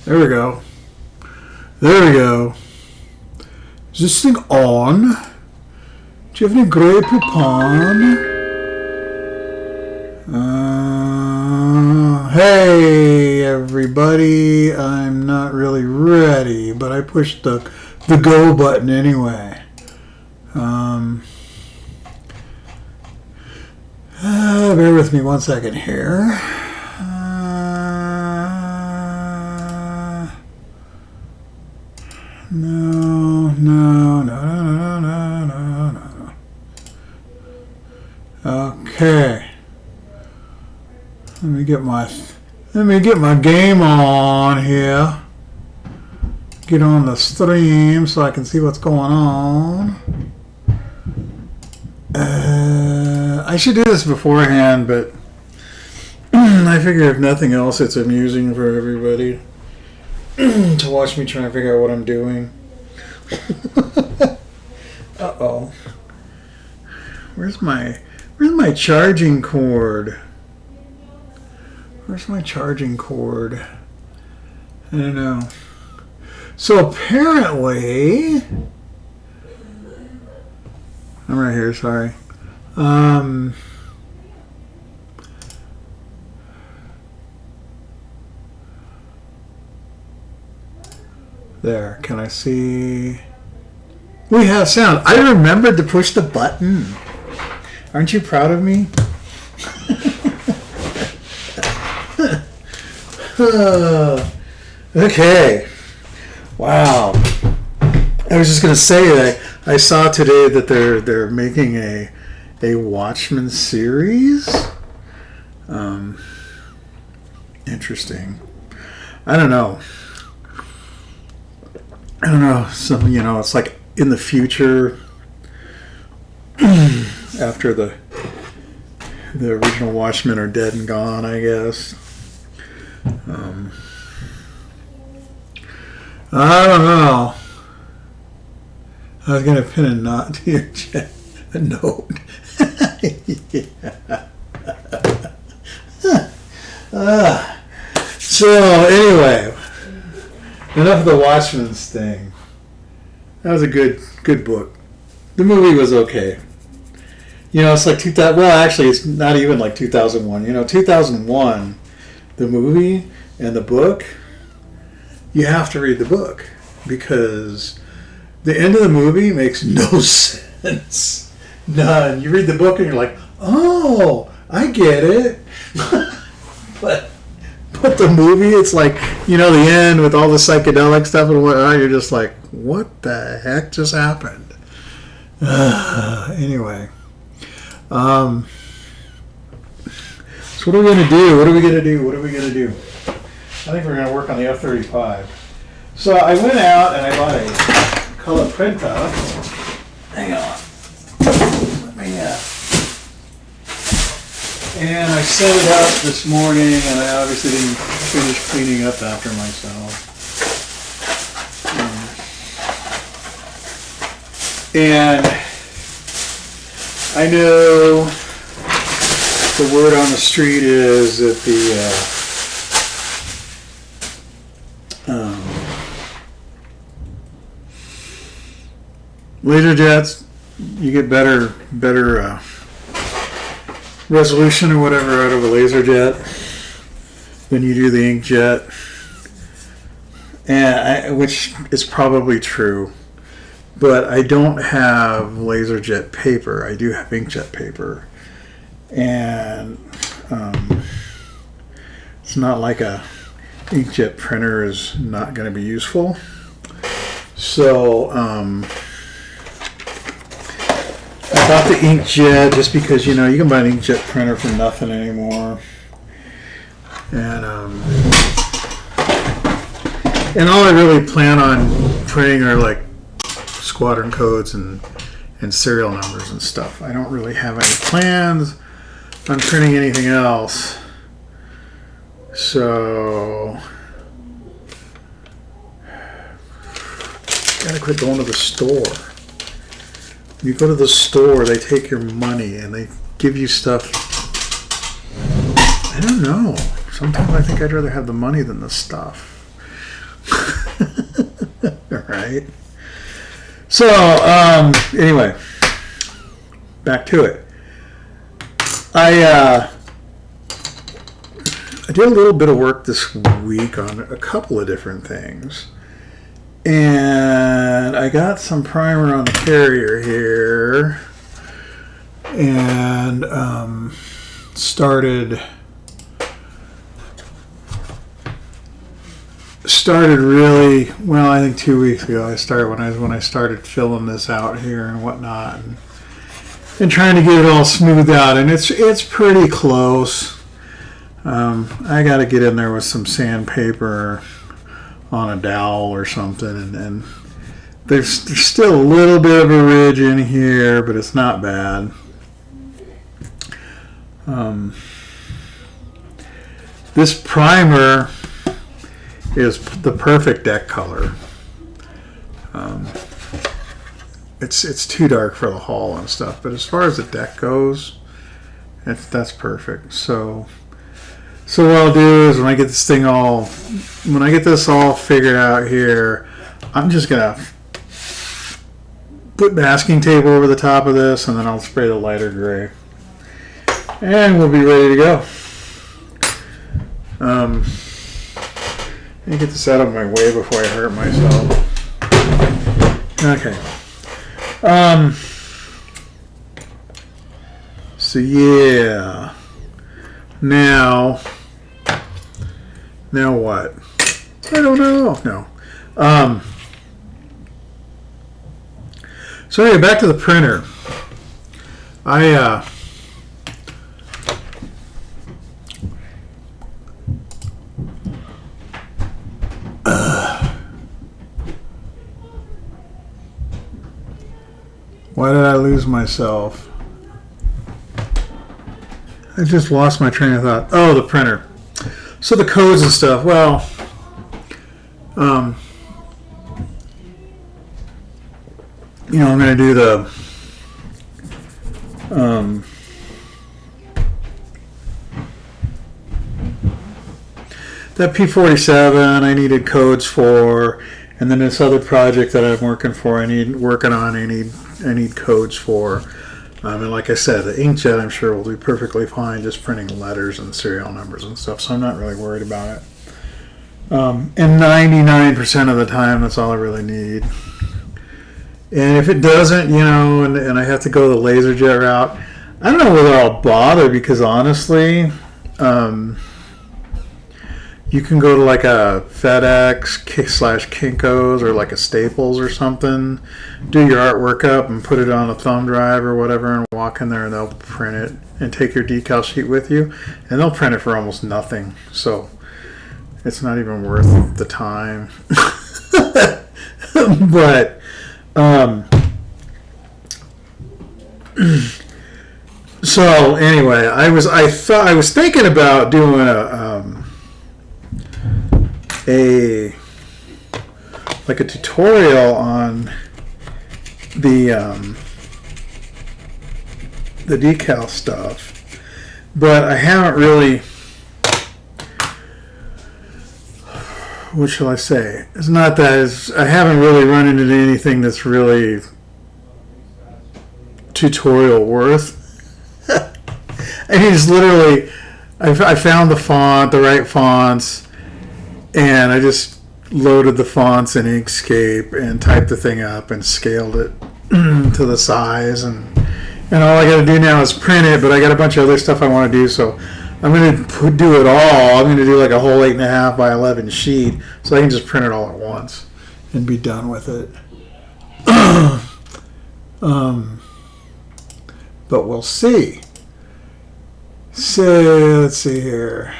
There we go. There we go. Is this thing on? Do you have any Grey Poupon? Hey everybody, I'm not really ready, but I pushed the go button anyway. Bear with me 1 second here. No. Okay. Let me get my game on here. Get on the stream so I can see what's going on. I should do this beforehand, but I figure if nothing else, it's amusing for everybody to watch me try and figure out what I'm doing. Uh-oh. Where's my charging cord? Where's my charging cord? I don't know. So apparently, I'm right here, sorry. There, can I see? We have sound. I remembered to push the button. Aren't you proud of me? Okay. Wow. I was just going to say that I saw today that they're making a Watchmen series. Interesting. I don't know. Some, it's like in the future, after the original Watchmen are dead and gone, I guess. I don't know. I was gonna pin a knot to your chat. A note. So anyway, enough of the Watchmen's thing. That was a good book. The movie was okay. It's like 2000. Well, actually, it's not even like 2001. 2001, the movie and the book. You have to read the book because the end of the movie makes no sense. None. You read the book and you're like, oh, I get it. but the movie, it's like, the end with all the psychedelic stuff and whatnot. You're just like, what the heck just happened? Anyway. So what are we going to do? I think we're going to work on the F-35. So I went out and I bought a color printer. Hang on. Let me, and I set it up this morning, and I obviously didn't finish cleaning up after myself. And I know the word on the street is that the laser jets, you get better resolution or whatever out of a laser jet than you do the inkjet, which is probably true. But I don't have laser jet paper. I do have inkjet paper, and it's not like a inkjet printer is not going to be useful. So I bought the inkjet just because you can buy an inkjet printer for nothing anymore, and all I really plan on printing are like squadron codes and serial numbers and stuff. I don't really have any plans on printing anything else. So gotta quit going to the store. You go to the store, they take your money and they give you stuff. I don't know. Sometimes I think I'd rather have the money than the stuff. Right? So, anyway, back to it. I did a little bit of work this week on a couple of different things. And I got some primer on the carrier here. And started really well. I think 2 weeks ago I started when I started filling this out here and whatnot, and trying to get it all smoothed out, and it's pretty close. I got to get in there with some sandpaper on a dowel or something, and there's still a little bit of a ridge in here, but it's not bad. This primer is the perfect deck color. It's too dark for the hull and stuff, but as far as the deck goes, that's perfect. So what I'll do is when I get this all figured out here, I'm just gonna put masking tape over the top of this, and then I'll spray the lighter gray, and we'll be ready to go. Let me get this out of my way before I hurt myself. Okay. So yeah. Now what? I don't know. No. So anyway, back to the printer. Why did I lose myself? I just lost my train of thought. Oh, the printer. So the codes and stuff. Well, I'm going to do that P47 I needed codes for, and then this other project that I'm working on, I need codes for. And like I said, the inkjet I'm sure will do perfectly fine just printing letters and serial numbers and stuff, so I'm not really worried about it. And 99% of the time, that's all I really need. And if it doesn't, and I have to go the LaserJet route, I don't know whether I'll bother, because honestly, you can go to like a FedEx / Kinko's or like a Staples or something, do your artwork up and put it on a thumb drive or whatever, and walk in there and they'll print it and take your decal sheet with you, and they'll print it for almost nothing. So it's not even worth the time. But so anyway, I was thinking about doing a tutorial on the decal stuff, but I haven't really, what shall I say? It's not that I haven't really run into anything that's really tutorial worth. I mean, it's literally, I found the right fonts, and I just loaded the fonts in Inkscape and typed the thing up and scaled it to the size, and all I got to do now is print it, but I got a bunch of other stuff I want to do, so I'm going to do it all. I'm going to do like a whole 8.5 by 11 sheet, so I can just print it all at once and be done with it. But we'll see. So let's see here.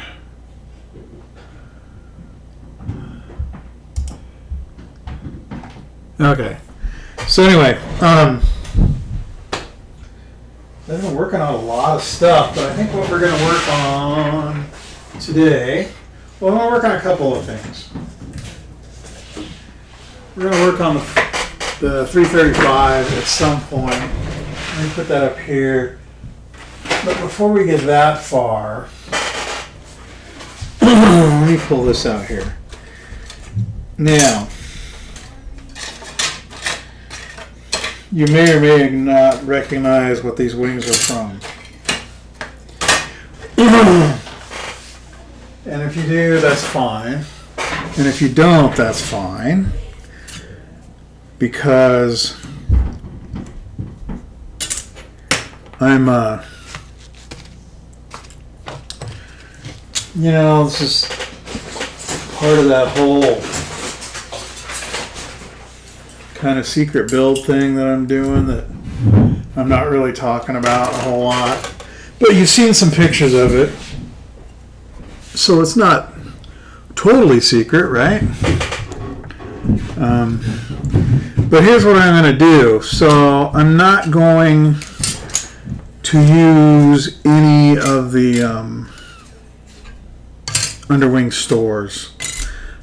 Okay. So anyway, I've been working on a lot of stuff, but I think what we're going to work on today, well, I'm going to work on a couple of things. We're going to work on the 335 at some point. Let me put that up here. But before we get that far, let me pull this out here. Now, you may or may not recognize what these wings are from. And if you do, that's fine. And if you don't, that's fine. Because I'm, you know, this is part of that whole kind of secret build thing that I'm doing that I'm not really talking about a whole lot. But you've seen some pictures of it. So it's not totally secret, right? But here's what I'm going to do. So I'm not going to use any of the underwing stores.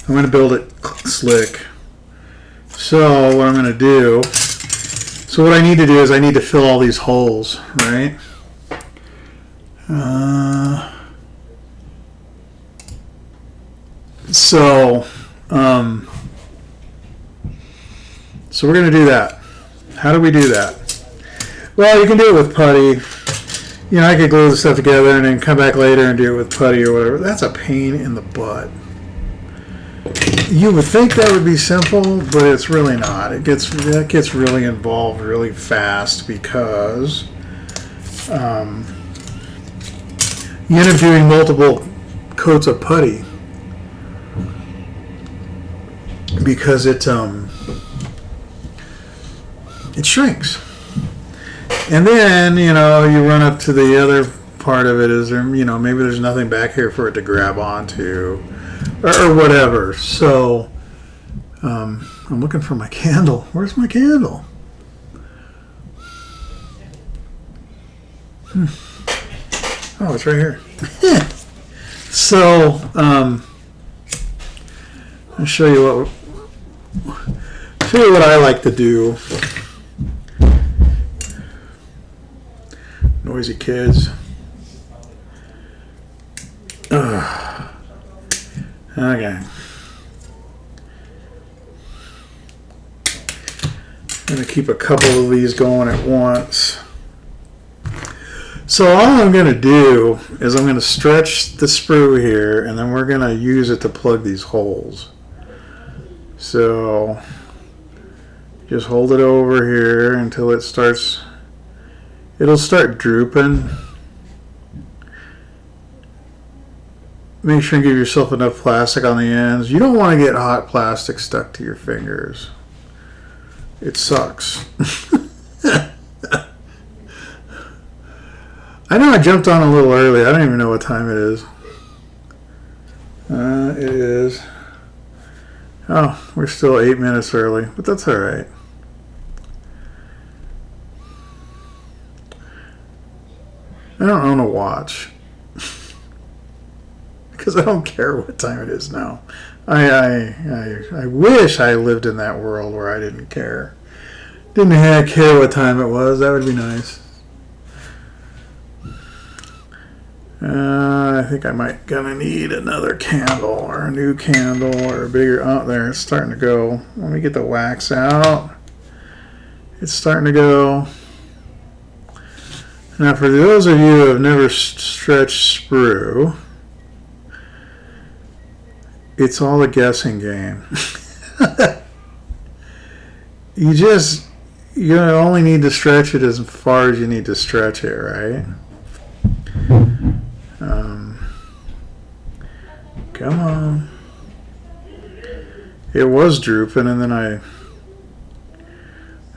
I'm going to build it slick. So what I'm going to do, so what I need to do is I need to fill all these holes, right? So we're going to do that. How do we do that? Well, you can do it with putty. You know, I could glue the stuff together and then come back later and do it with putty or whatever. That's a pain in the butt. You would think that would be simple, but it's really not. That gets really involved really fast because you end up doing multiple coats of putty because it shrinks. And then, you know, you run up to the other part of it is there, you know, maybe there's nothing back here for it to grab onto or whatever. So I'm looking for my candle. Where's my candle? Oh, it's right here. So I'll show you what I like to do. Noisy kids. Ugh. Okay. I'm going to keep a couple of these going at once. So all I'm going to do is I'm going to stretch the sprue here, and then we're going to use it to plug these holes. So just hold it over here until it starts. It'll start drooping. Make sure and give yourself enough plastic on the ends. You don't want to get hot plastic stuck to your fingers. It sucks. I know I jumped on a little early. I don't even know what time it is. It is. Oh, we're still 8 minutes early, but that's all right. I don't own a watch because I don't care what time it is now. I wish I lived in that world where I didn't care. Didn't care what time it was. That would be nice. I think I might gonna need another candle or a new candle or a bigger. Oh, there, it's starting to go. Let me get the wax out. It's starting to go. Now, for those of you who have never stretched sprue, it's all a guessing game. You only need to stretch it as far as you need to stretch it, right? Come on. It was drooping and then I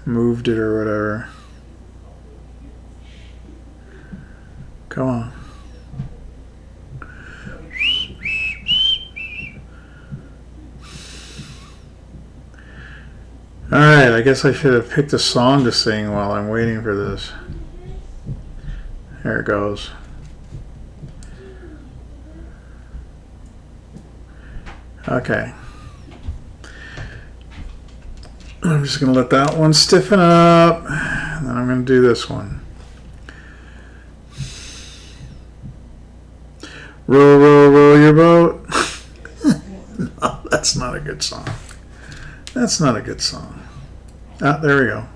moved it or whatever. Come on. Alright, I guess I should have picked a song to sing while I'm waiting for this. There it goes. Okay. I'm just going to let that one stiffen up, and then I'm going to do this one. Row, row, row your boat. No, that's not a good song. That's not a good song. Ah, there we go.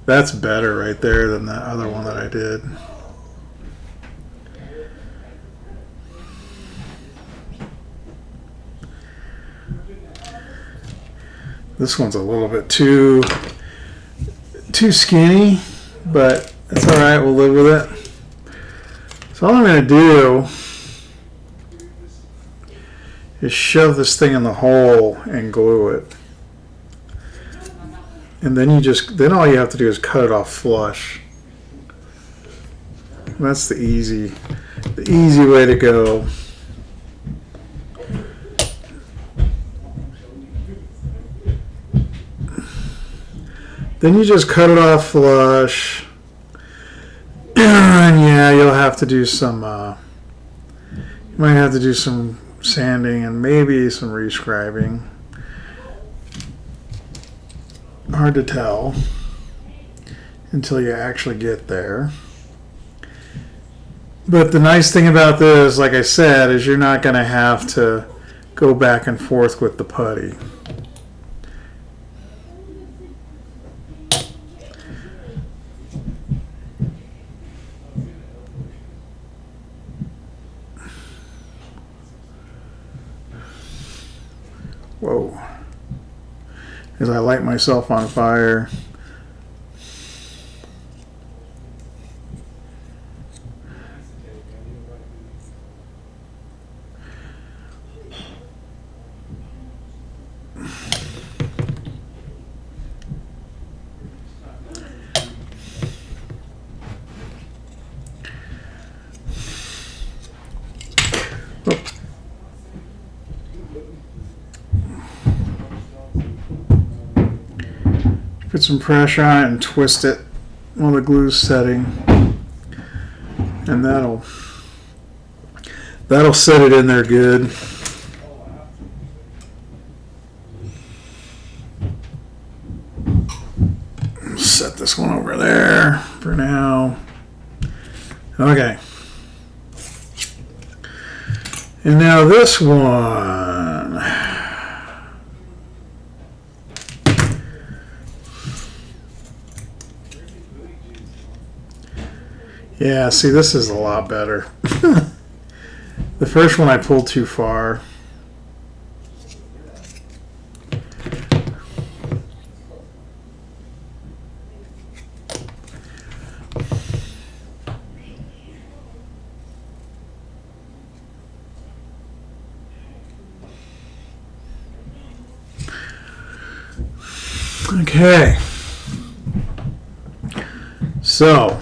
That's better right there than that other one that I did. This one's a little bit too skinny, but it's all right. We'll live with it. So all I'm going to do is shove this thing in the hole and glue it. And then then all you have to do is cut it off flush. That's the easy way to go. Then you just cut it off flush. And yeah, you'll have to do some, you might have to do some sanding and maybe some rescribing. Hard to tell until you actually get there. But the nice thing about this, like I said, is you're not going to have to go back and forth with the putty. Whoa. As I light myself on fire. Put some pressure on it and twist it while the glue's setting, and that'll set it in there good. Set this one over there for now. Okay. And now this one. Yeah, see, this is a lot better. The first one I pulled too far. Okay. So,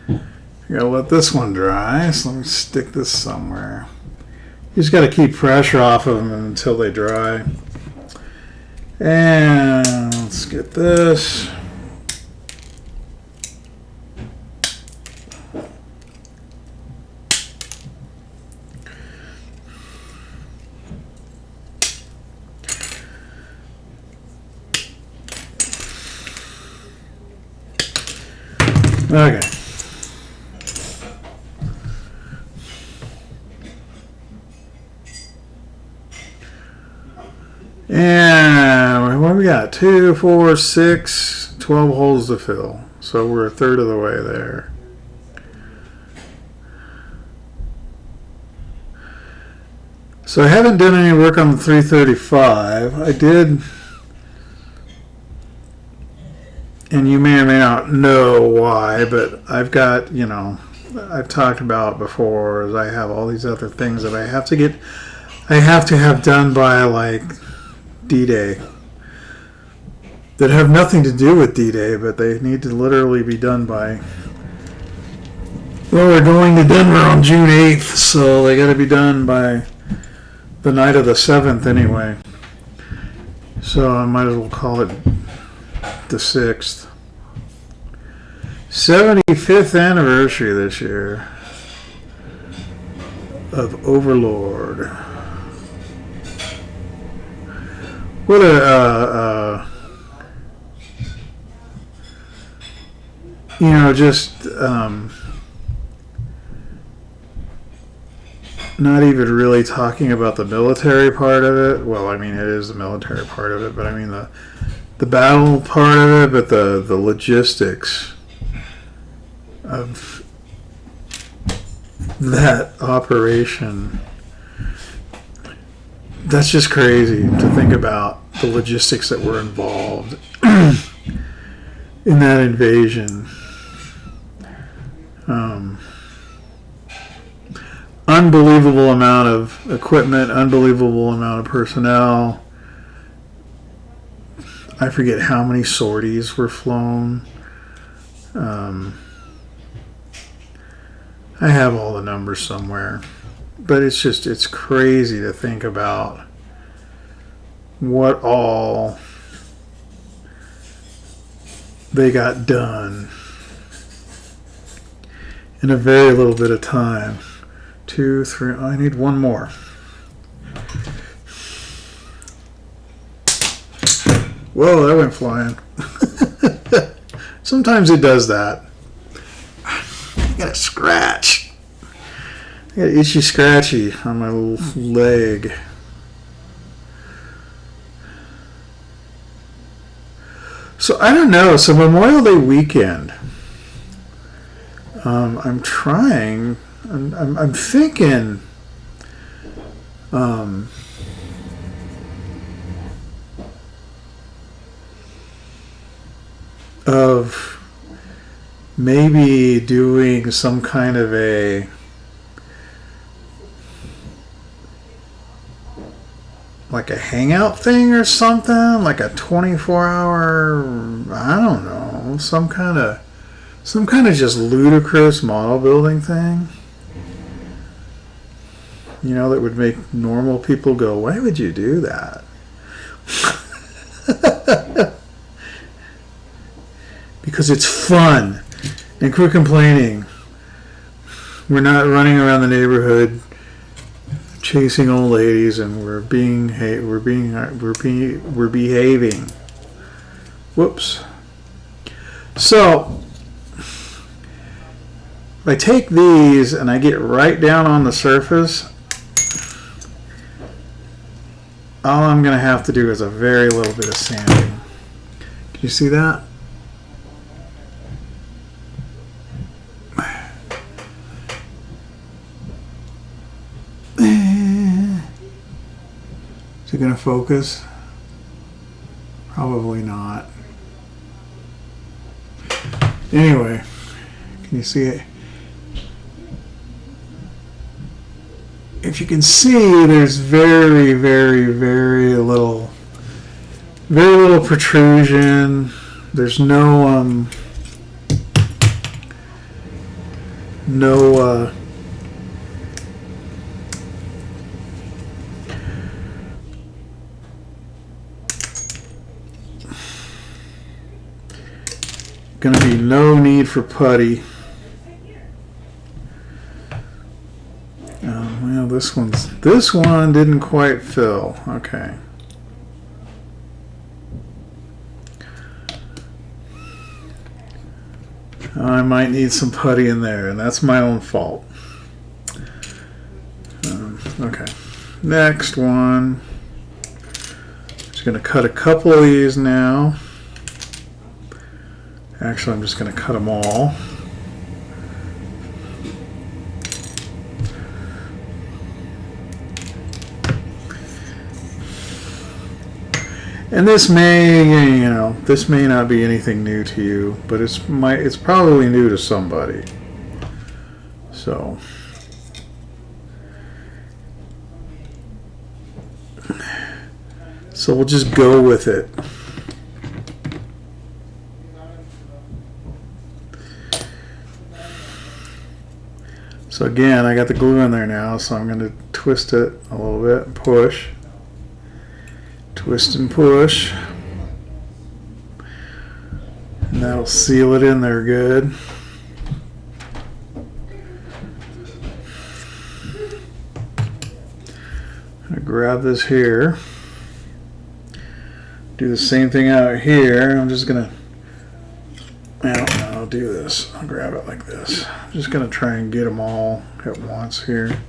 I gotta let this one dry, so let me stick this somewhere. You just gotta keep pressure off of them until they dry. And let's get this. Okay. And what we got? 2, 4, 6, 12 holes to fill. So we're a third of the way there. So I haven't done any work on the 335. I did, and you may or may not know why, but I've got, I've talked about before, is I have all these other things that I have to have done by like D-Day that have nothing to do with D-Day, but they need to literally be done by, well, we're going to Denver on June 8th, so they got to be done by the night of the 7th anyway. So I might as well call it the 6th. 75th anniversary this year of Overlord. What not even really talking about the military part of it. Well, I mean, it is the military part of it, but I mean the battle part of it, but the logistics of that operation. That's just crazy to think about the logistics that were involved in that invasion. Unbelievable amount of equipment, unbelievable amount of personnel. I forget how many sorties were flown. I have all the numbers somewhere. But it's crazy to think about what all they got done in a very little bit of time. 2, 3, I need one more. Whoa, that went flying. Sometimes it does that. I got a scratch. I got an itchy scratchy on my leg. So I don't know. So Memorial Day weekend. I'm trying. I'm thinking. Of maybe doing some kind of a like a hangout thing or something, like a 24-hour, I don't know, some kind of just ludicrous model building thing, you know, that would make normal people go, why would you do that? Because it's fun. And quit complaining. We're not running around the neighborhood chasing old ladies, and we're behaving. Whoops. So if I take these and I get right down on the surface, all I'm going to have to do is a very little bit of sanding. Can you see that? Is it going to focus? Probably not. Anyway, can you see it? If you can see, there's very, very, very little protrusion. There's no going to be no need for putty. Well, this one didn't quite fill. Okay. I might need some putty in there, and that's my own fault. Okay. Next one. Just going to cut a couple of these now. Actually, I'm just going to cut them all. And this may, this may not be anything new to you, but it's probably new to somebody. So we'll just go with it. So again, I got the glue in there now, so I'm going to twist it a little bit and push. Twist and push. And that'll seal it in there good. I'm going to grab this here. Do the same thing out here. I'm just going to, I'll do this. I'll grab it like this. I'm just going to try and get them all at once here.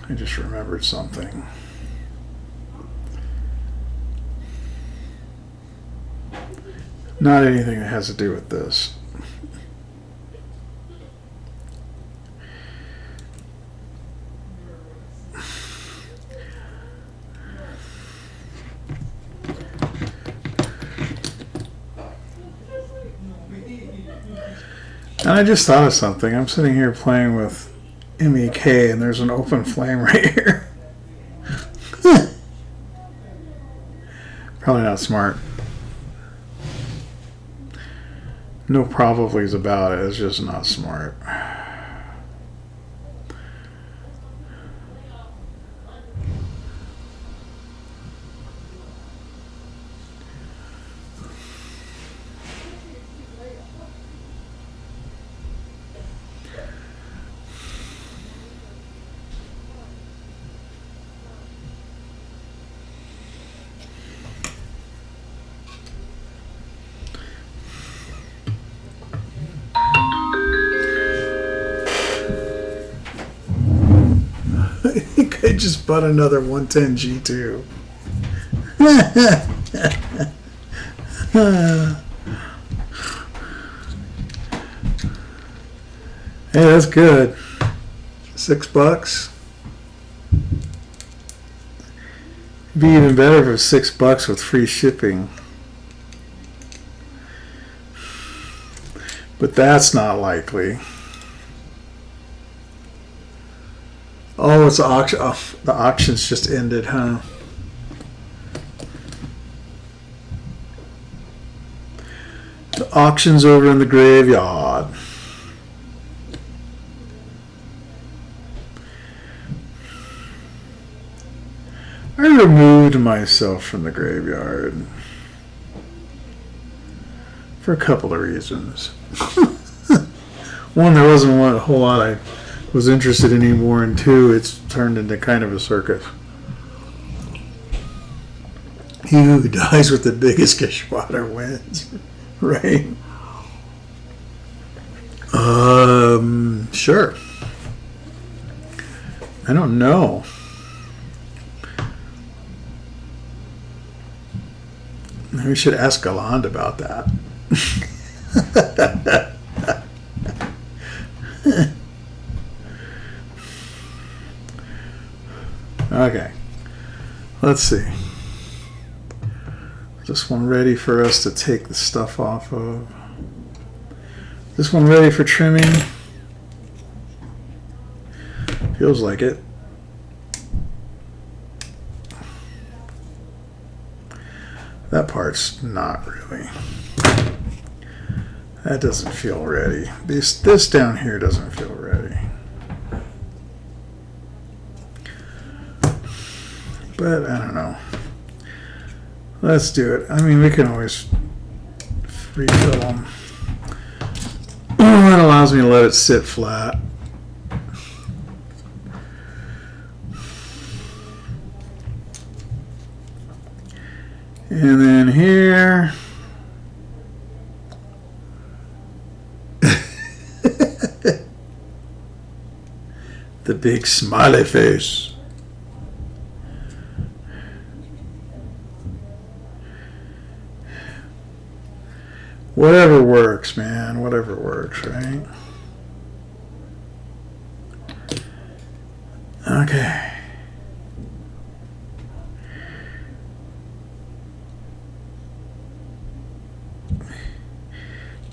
I just remembered something. Not anything that has to do with this. And I just thought of something. I'm sitting here playing with MEK and there's an open flame right here. Probably not smart. No probablys about it. It's just not smart. I think I just bought another 110 G2. Hey, that's good. $6. It'd be even better if it was $6 with free shipping. But that's not likely. Oh, it's the auction. Oh, the auction's just ended, huh? The auction's over in the graveyard. I removed myself from the graveyard for a couple of reasons. One, there wasn't a whole lot I was interested in anymore, and two, it's turned into kind of a circus. He who dies with the biggest Geschwader wins, right? Sure. I don't know. We should ask Galland about that. Okay, let's see. This one ready for us to take the stuff off of. This one ready for trimming. Feels like it. That part's not really. That doesn't feel ready. This down here doesn't feel ready. But I don't know. Let's do it. I mean, we can always refill them. That allows me to let it sit flat. And then here. The big smiley face. Whatever works, man. Whatever works, right? Okay.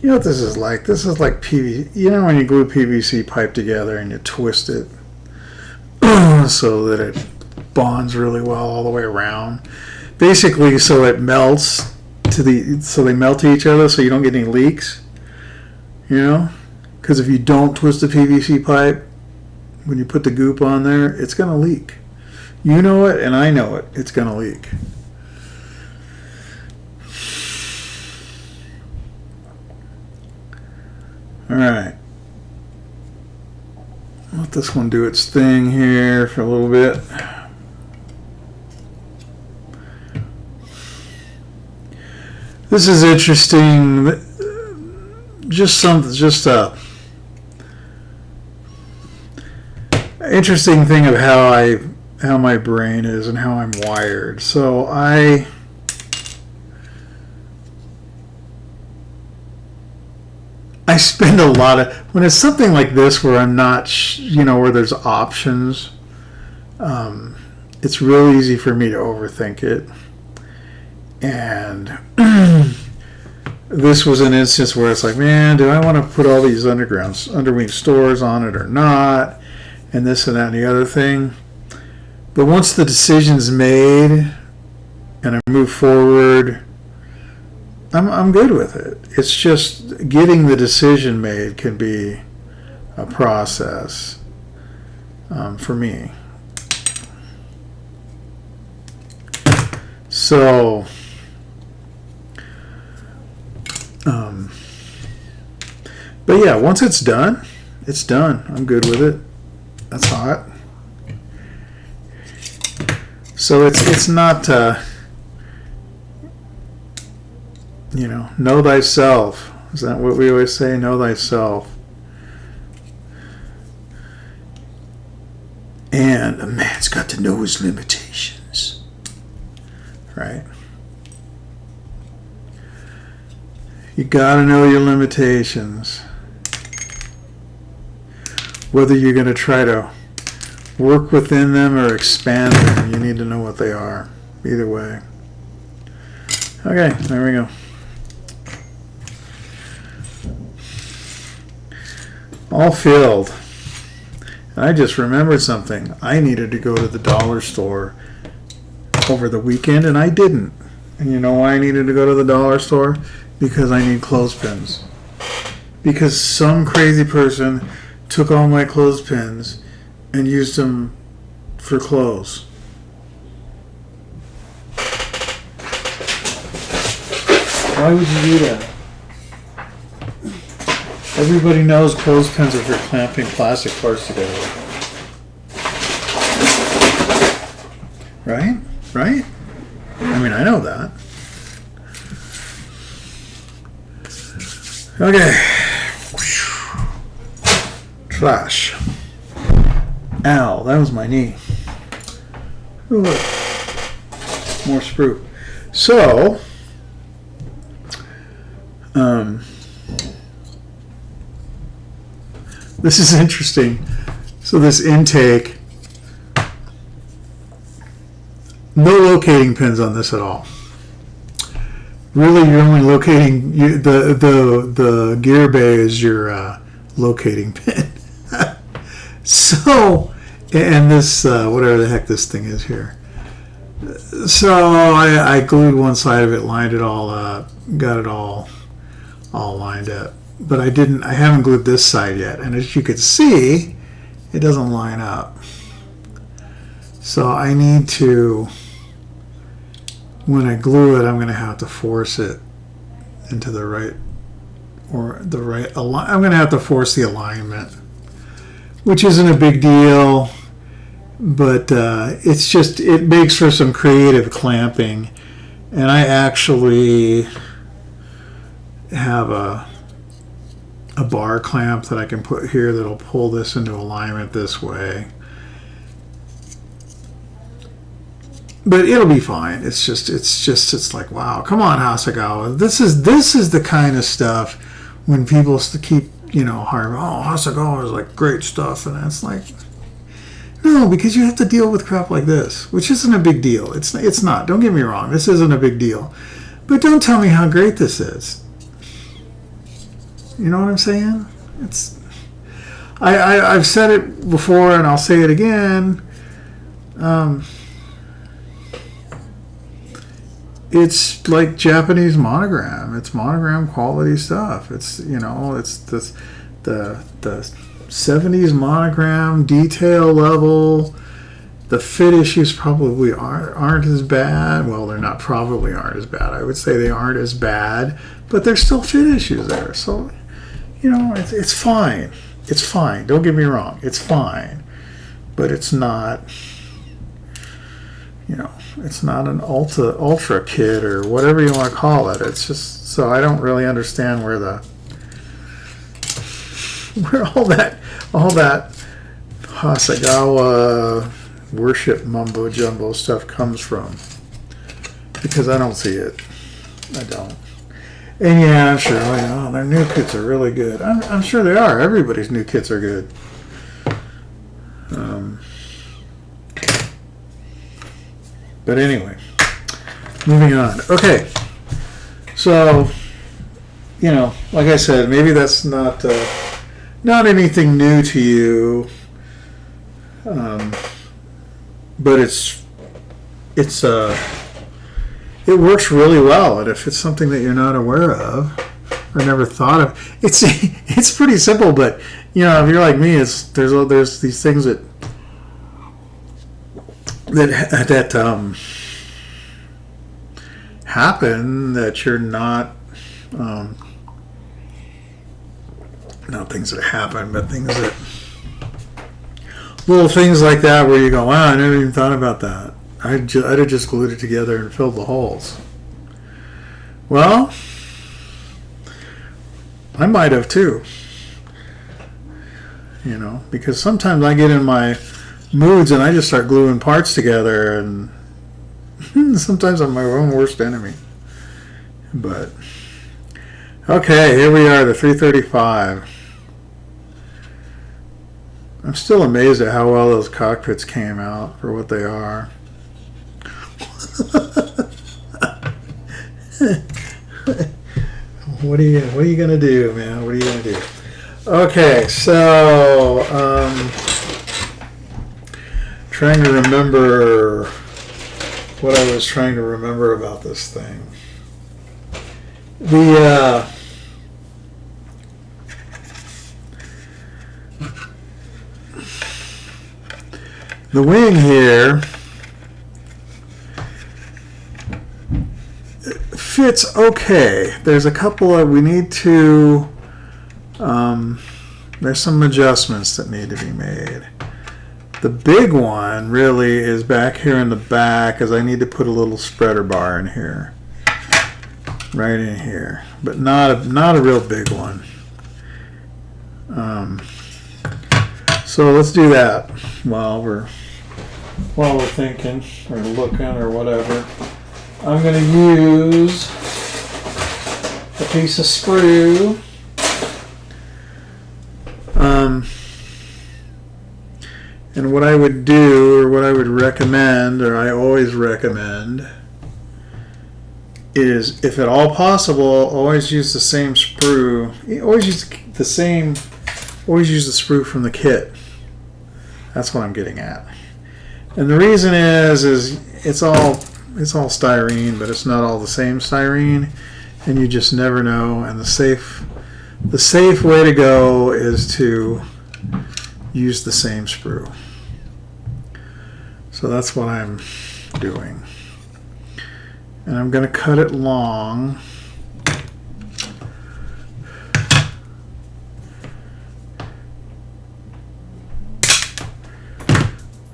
You know what this is like? This is like PVC. You know when you glue PVC pipe together and you twist it so that it bonds really well all the way around. Basically, so it melts so they melt to each other, so you don't get any leaks. You know, because if you don't twist the PVC pipe when you put the goop on there, it's gonna leak. You know it, and I know it. It's gonna leak. All right. Let this one do its thing here for a little bit. This is interesting. interesting thing of how my brain is and how I'm wired. So I spend a lot of, when it's something like this where I'm not, where there's options, it's real easy for me to overthink it. And this was an instance where it's like, man, do I want to put all these underwing stores on it or not? And this and that and the other thing. But once the decision's made and I move forward, I'm good with it. It's just getting the decision made can be a process for me. So, but yeah, once it's done, it's done. I'm good with it. That's hot. So it's not, know thyself. Is that what we always say? Know thyself. And a man's got to know his limitations. Right? You gotta know your limitations. Whether you're going to try to work within them or expand them, you need to know what they are. Either way. Okay, there we go. All filled. And I just remembered something. I needed to go to the dollar store over the weekend, and I didn't. And you know why I needed to go to the dollar store? Because I need clothespins. Because some crazy person took all my clothespins and used them for clothes. Why would you do that? Everybody knows clothespins are for clamping plastic parts together. Right? Right? I mean, I know that. Okay. Trash. Ow, that was my knee. Ooh, look. More sprue. So, this is interesting. So this intake, no locating pins on this at all. Really, you're only locating, the gear bay is your locating pin. So, and this, whatever the heck this thing is here. So I glued one side of it, lined it all up, got it all lined up. But I haven't glued this side yet. And as you can see, it doesn't line up. So I need to, when I glue it, I'm going to have to force it into the right, I'm going to have to force the alignment, which isn't a big deal, but it makes for some creative clamping. And I actually have a bar clamp that I can put here that'll pull this into alignment this way. But it'll be fine. It's like, wow, come on, Hasegawa. This is the kind of stuff when people keep, harming, oh, Hasegawa is like great stuff, and it's like, no, because you have to deal with crap like this, which isn't a big deal. It's not. Don't get me wrong. This isn't a big deal. But don't tell me how great this is. You know what I'm saying? I've said it before and I'll say it again. It's like Japanese monogram. It's monogram quality stuff. It's it's the 70s monogram detail level. The fit issues probably aren't as bad. Well, they're not probably aren't as bad. I would say they aren't as bad, but there's still fit issues there. So, it's fine. It's fine. Don't get me wrong. It's fine. But it's not, it's not an ultra kit or whatever you want to call it. It's just, so I don't really understand where all that Hasagawa worship mumbo jumbo stuff comes from, because I don't see it. I don't. And yeah, I'm sure. Oh, their new kits are really good. I'm sure they are. Everybody's new kits are good. But anyway, moving on. Okay, so like I said, maybe that's not anything new to you, but it works really well. And if it's something that you're not aware of or never thought of, it's pretty simple. But if you're like me, there's these things that happen that you're not things that happen, but little things like that where you go, wow, I never even thought about that. I'd have just glued it together and filled the holes. Well, I might have too. Because sometimes I get in my moods and I just start gluing parts together, and sometimes I'm my own worst enemy. But okay, here we are, the 335. I'm still amazed at how well those cockpits came out for what they are. What are you gonna do, man? What are you gonna do? Okay, so trying to remember what I was trying to remember about this thing. The wing here fits okay. There's a couple of, we need to, there's some adjustments that need to be made. The big one really is back here in the back, as I need to put a little spreader bar in here, right in here, but not a real big one. So let's do that while we're thinking or looking or whatever. I'm going to use a piece of sprue. And what I would do, or what I would recommend, or I always recommend, is, if at all possible, always use the same sprue. Always use the sprue from the kit. That's what I'm getting at. And the reason is it's all styrene, but it's not all the same styrene, and you just never know. And the safe way to go is to use the same sprue. So that's what I'm doing. And I'm going to cut it long.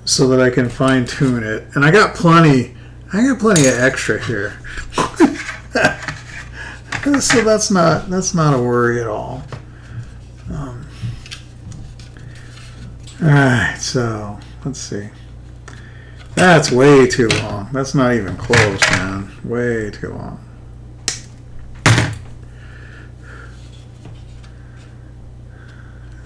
So that I can fine tune it. And I got plenty of extra here. So that's not a worry at all. Alright, so let's see. That's way too long. That's not even close, man. Way too long.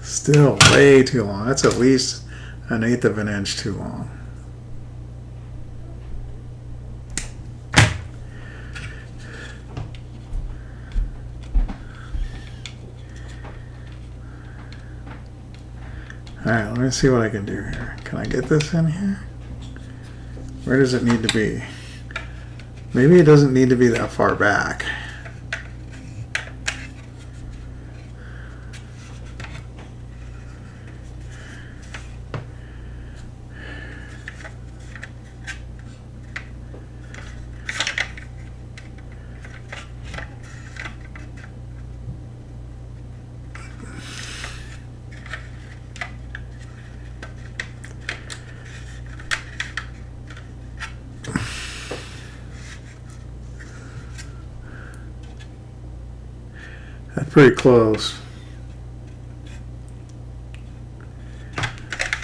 Still way too long. That's at least 1/8 of an inch too long. Alright, let me see what I can do here. Can I get this in here? Where does it need to be? Maybe it doesn't need to be that far back. That's pretty close.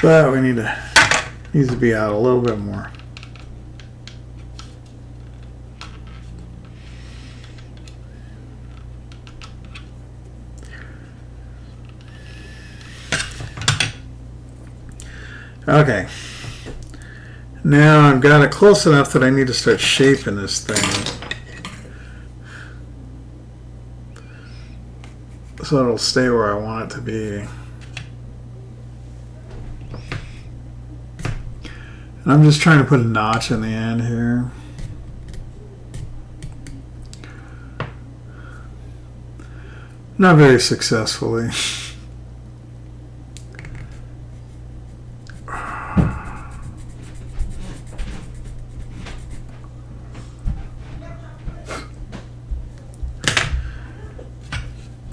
But we needs to be out a little bit more. Okay. Now I've got it close enough that I need to start shaping this thing so it'll stay where I want it to be. And I'm just trying to put a notch in the end here. Not very successfully.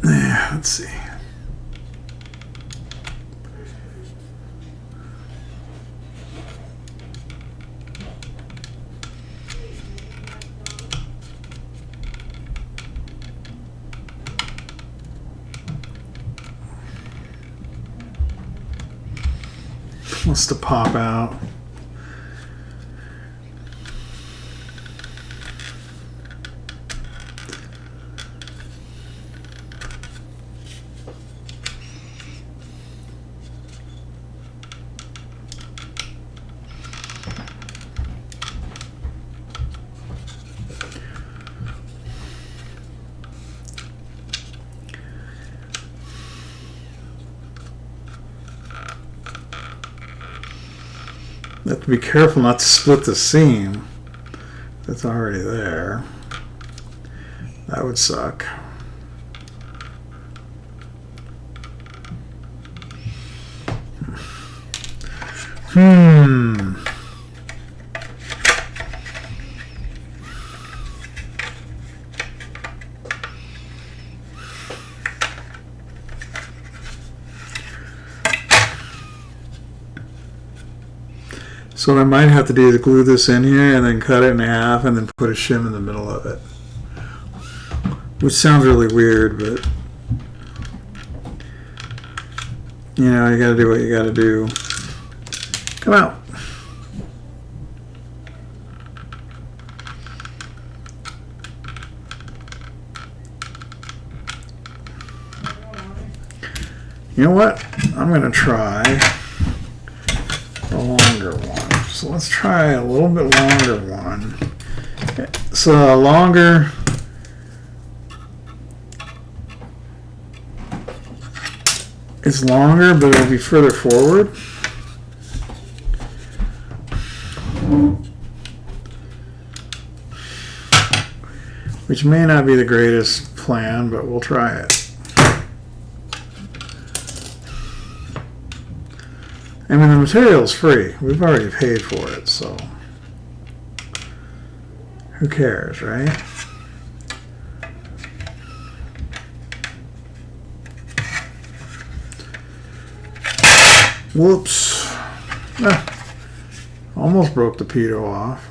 Yeah, let's see. Wants to pop out. Have to be careful not to split the seam that's already there. That would suck. So what I might have to do is glue this in here and then cut it in half and then put a shim in the middle of it. Which sounds really weird, but you know, you gotta do what you gotta do. Come out. You know what? I'm gonna try a longer one. So let's try a little bit longer one. So a longer, it's longer, but it'll be further forward. Which may not be the greatest plan, but we'll try it. I mean, the material's free. We've already paid for it, so who cares, right? Whoops. Almost broke the pitot off.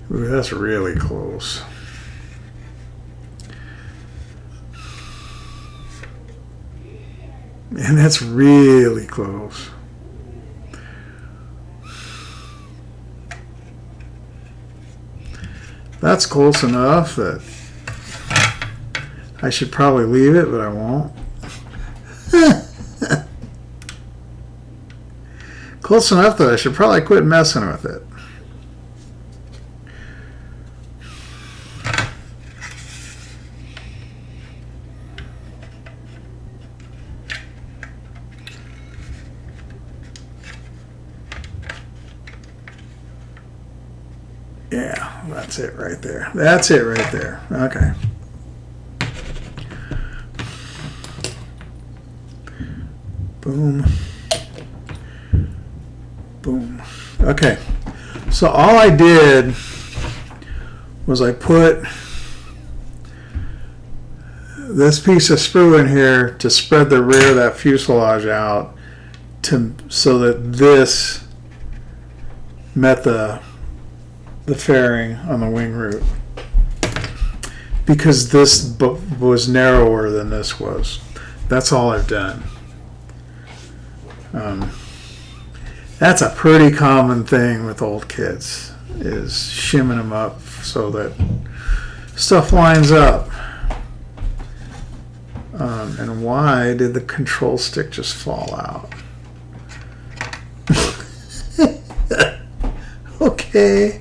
Ooh, that's really close. And that's really close. That's close enough that I should probably leave it, but I won't. Close enough that I should probably quit messing with it. Yeah, that's it right there. That's it right there. Okay. Boom. Boom. Okay. So all I did was I put this piece of sprue in here to spread the rear of that fuselage out so that this met the fairing on the wing root, because this was narrower than this was. That's all I've done. That's a pretty common thing with old kits, is shimming them up so that stuff lines up. And why did the control stick just fall out? Okay,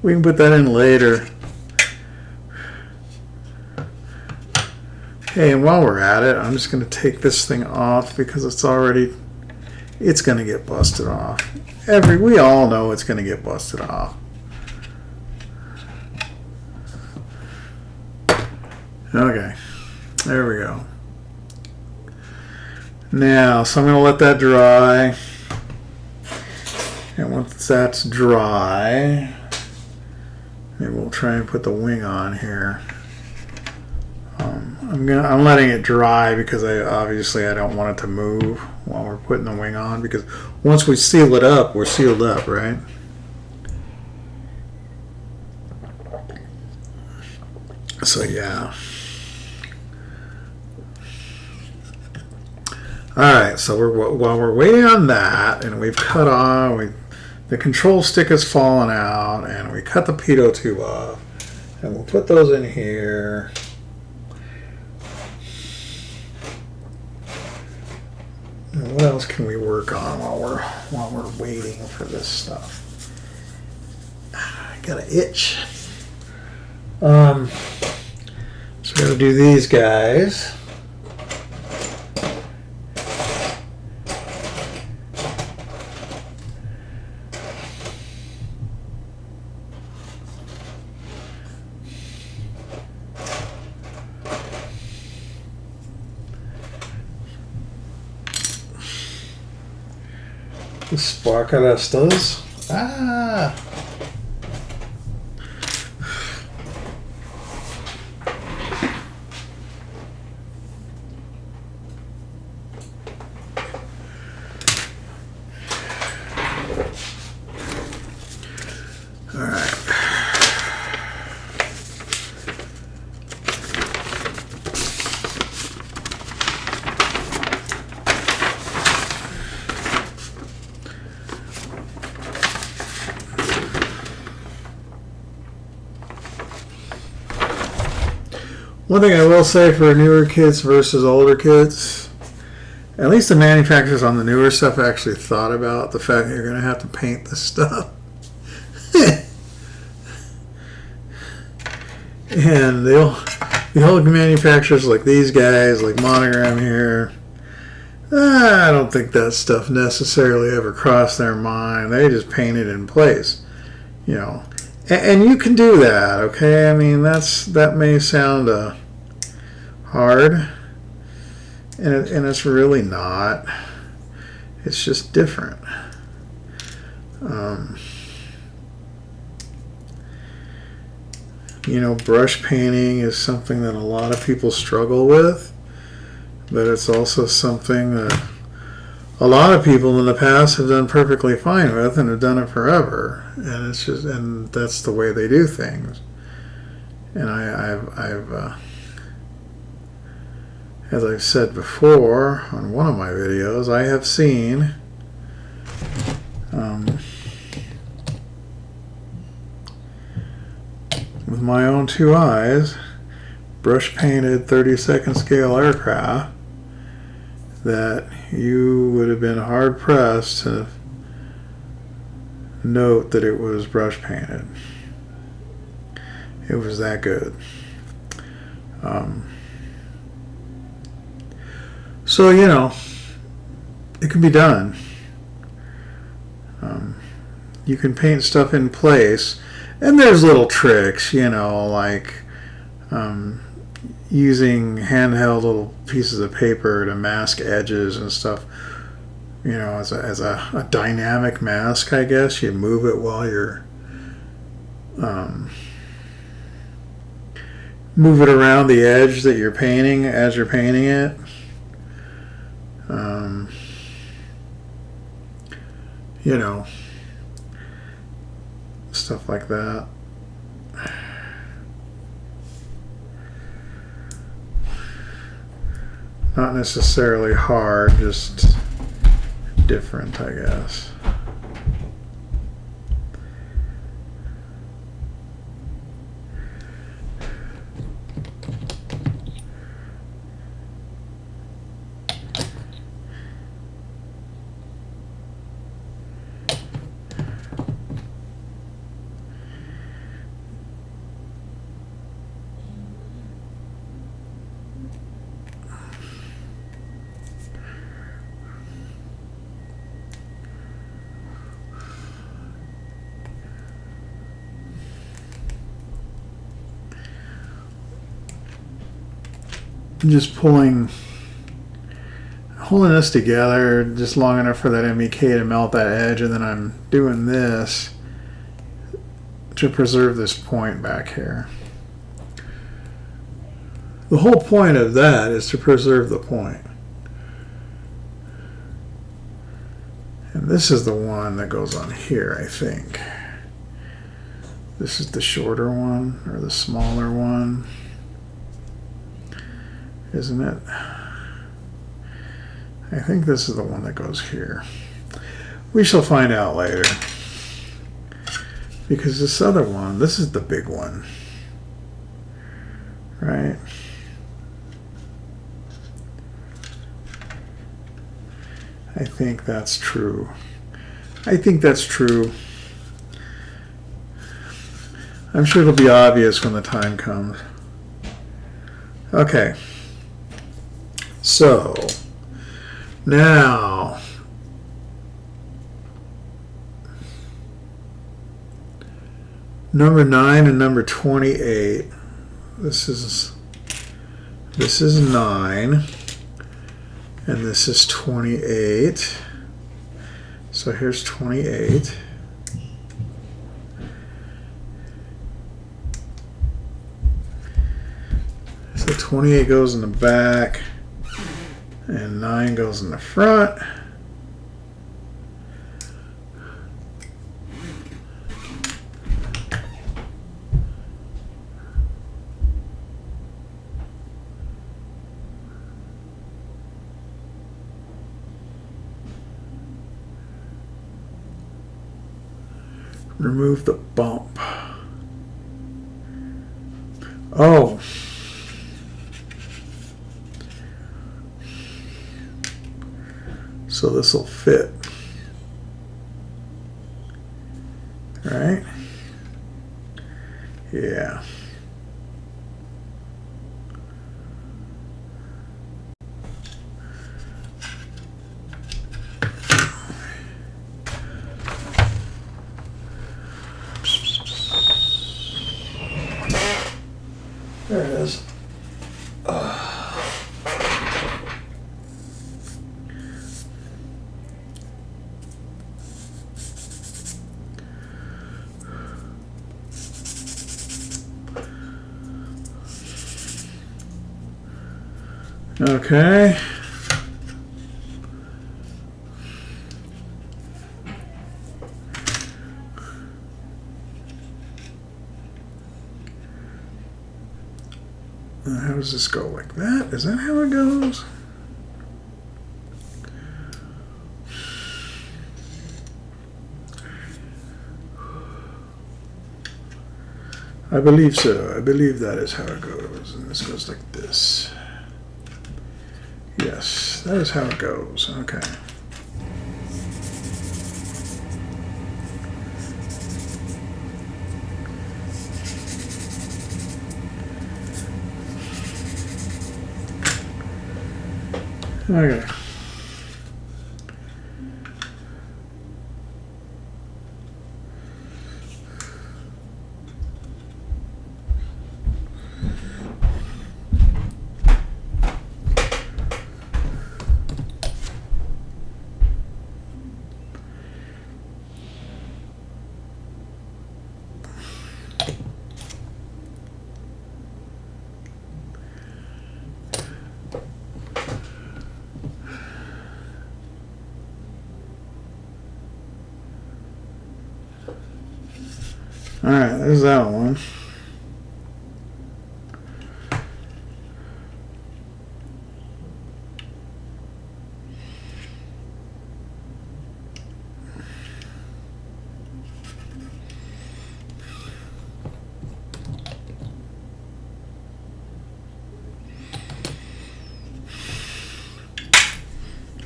we can put that in later. Okay, and while we're at it, I'm just going to take this thing off because it's going to get busted off. We all know it's going to get busted off. Okay, there we go. Now, so I'm going to let that dry. And once that's dry, maybe we'll try and put the wing on here. I'm letting it dry because I don't want it to move while we're putting the wing on, because once we seal it up, we're sealed up, right? So yeah. Alright, so while we're waiting on that, and we've cut off, the control stick has fallen out, and we cut the pitot tube off, and we'll put those in here. And what else can we work on while we're waiting for this stuff? I got an itch. So we're going to do these guys. Sparka estas. Ah! All right. One thing I will say for newer kits versus older kits, at least the manufacturers on the newer stuff actually thought about the fact that you're going to have to paint this stuff. And the old manufacturers like these guys, like Monogram here, I don't think that stuff necessarily ever crossed their mind. They just painted in place, you know. And you can do that, okay? I mean, that may sound hard, and it's really not. It's just different. You know, brush painting is something that a lot of people struggle with, but it's also something that a lot of people in the past have done perfectly fine with and have done it forever, and that's the way they do things. And I've as I've said before on one of my videos, I have seen with my own two eyes brush painted 32nd scale aircraft that you would have been hard pressed to note that it was brush painted. It was that good. So, you know, it can be done. You can paint stuff in place, and there's little tricks, you know, like using handheld little pieces of paper to mask edges and stuff, you know, as a dynamic mask, I guess. You move it while you're move it around the edge that you're painting as you're painting it. You know, stuff like that. Not necessarily hard, just different, I guess. I'm just holding this together just long enough for that MEK to melt that edge, and then I'm doing this to preserve this point back here. The whole point of that is to preserve the point. And this is the one that goes on here, I think. This is the shorter one, or the smaller one. Isn't it? I think this is the one that goes here. We shall find out later. Because this other one, this is the big one. Right? I think that's true. I think that's true. I'm sure it'll be obvious when the time comes. Okay. So, now, number 9 and number 28. This is 9, and this is 28. So here's 28. So 28 goes in the back. And 9 goes in the front. Remove the bump. Oh. So this will fit, right? Yeah. There it is. Okay. How does this go? Like that? Is that how it goes? I believe so. I believe that is how it goes. And this goes like this. Yes, that is how it goes. Okay. Okay. All right, there's that one.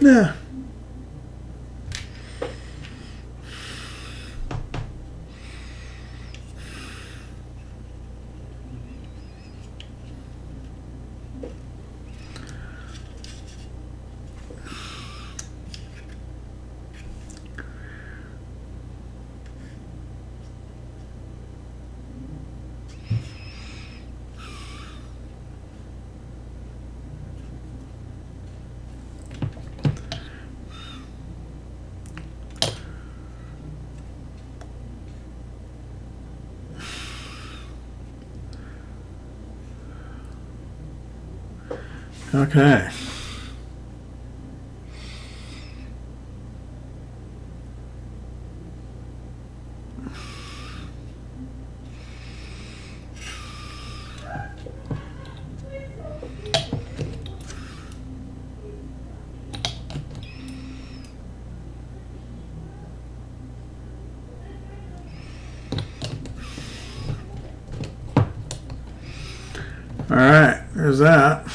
Yeah. Okay. All right, there's that.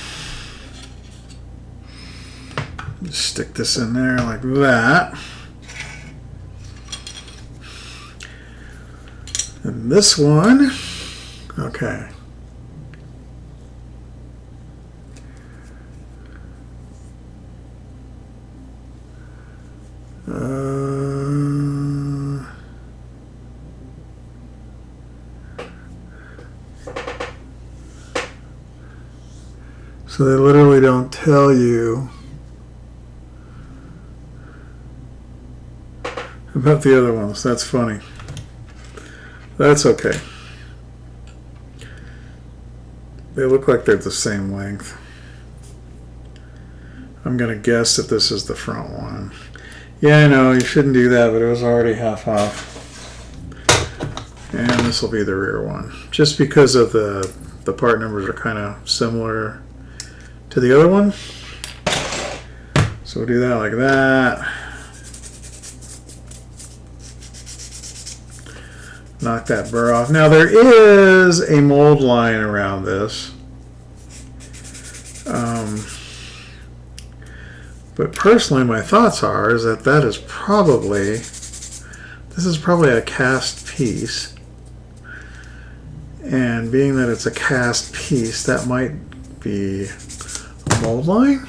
Just stick this in there like that. And this one, okay. So they literally don't tell you about the other ones. That's funny. That's okay. They look like they're the same length. I'm going to guess that this is the front one. Yeah, I know, you shouldn't do that, but it was already half off. And this will be the rear one. Just because of the part numbers are kind of similar to the other one. So we'll do that like that. Knock that burr off. Now there is a mold line around this. But personally my thoughts are is that this is probably a cast piece. And being that it's a cast piece, that might be a mold line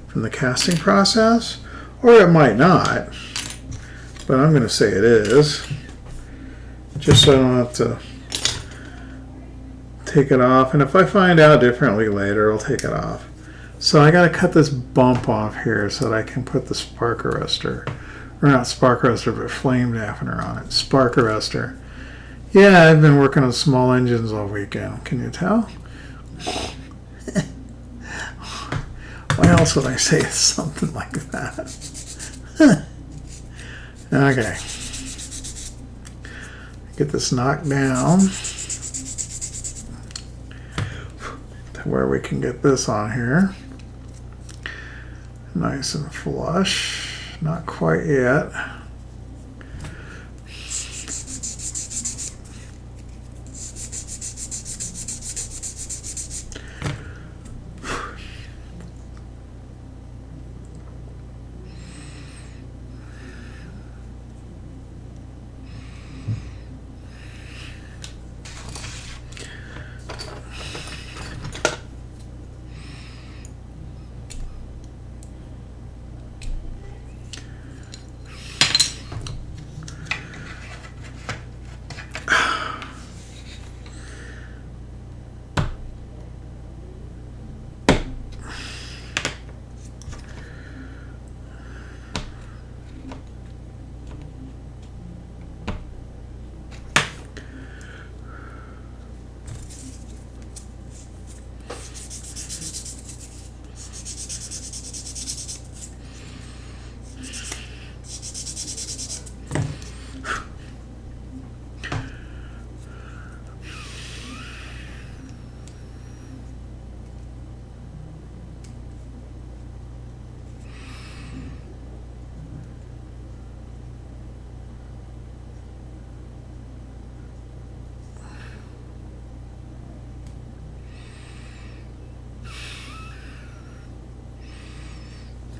from the casting process, or it might not, but I'm going to say it is, just so I don't have to take it off. And if I find out differently later, I'll take it off. So I got to cut this bump off here so that I can put the spark arrestor, or not spark arrestor, but flame dampener on it. Spark arrestor. Yeah, I've been working on small engines all weekend. Can you tell? Why else would I say something like that? Okay. Get this knocked down to where we can get this on here. Nice and flush. Not quite yet.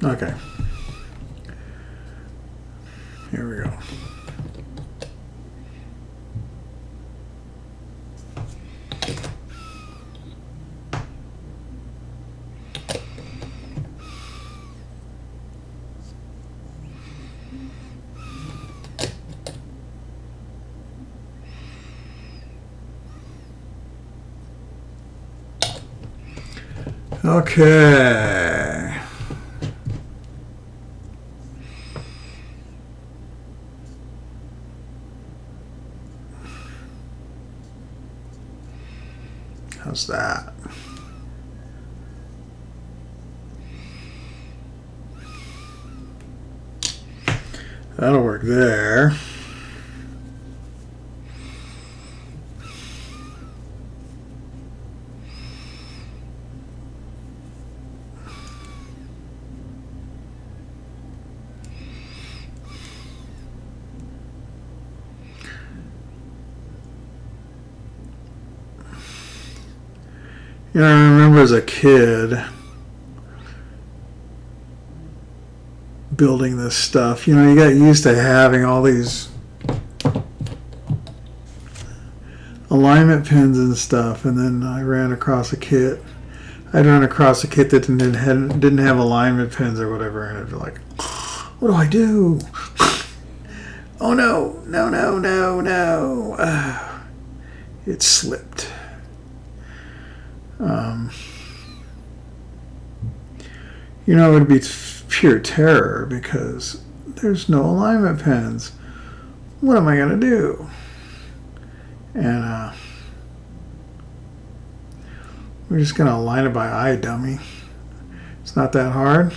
Okay. Here we go. Okay. How's that? That'll work there. You know, I remember as a kid building this stuff. You know, you got used to having all these alignment pins and stuff, and then I ran across a kit. I'd run across a kit that didn't have alignment pins or whatever, and it'd be like, what do I do? Oh no, no, no, no, no. It slipped. You know, it would be pure terror because there's no alignment pins. What am I going to do? And we're just going to align it by eye, dummy. It's not that hard.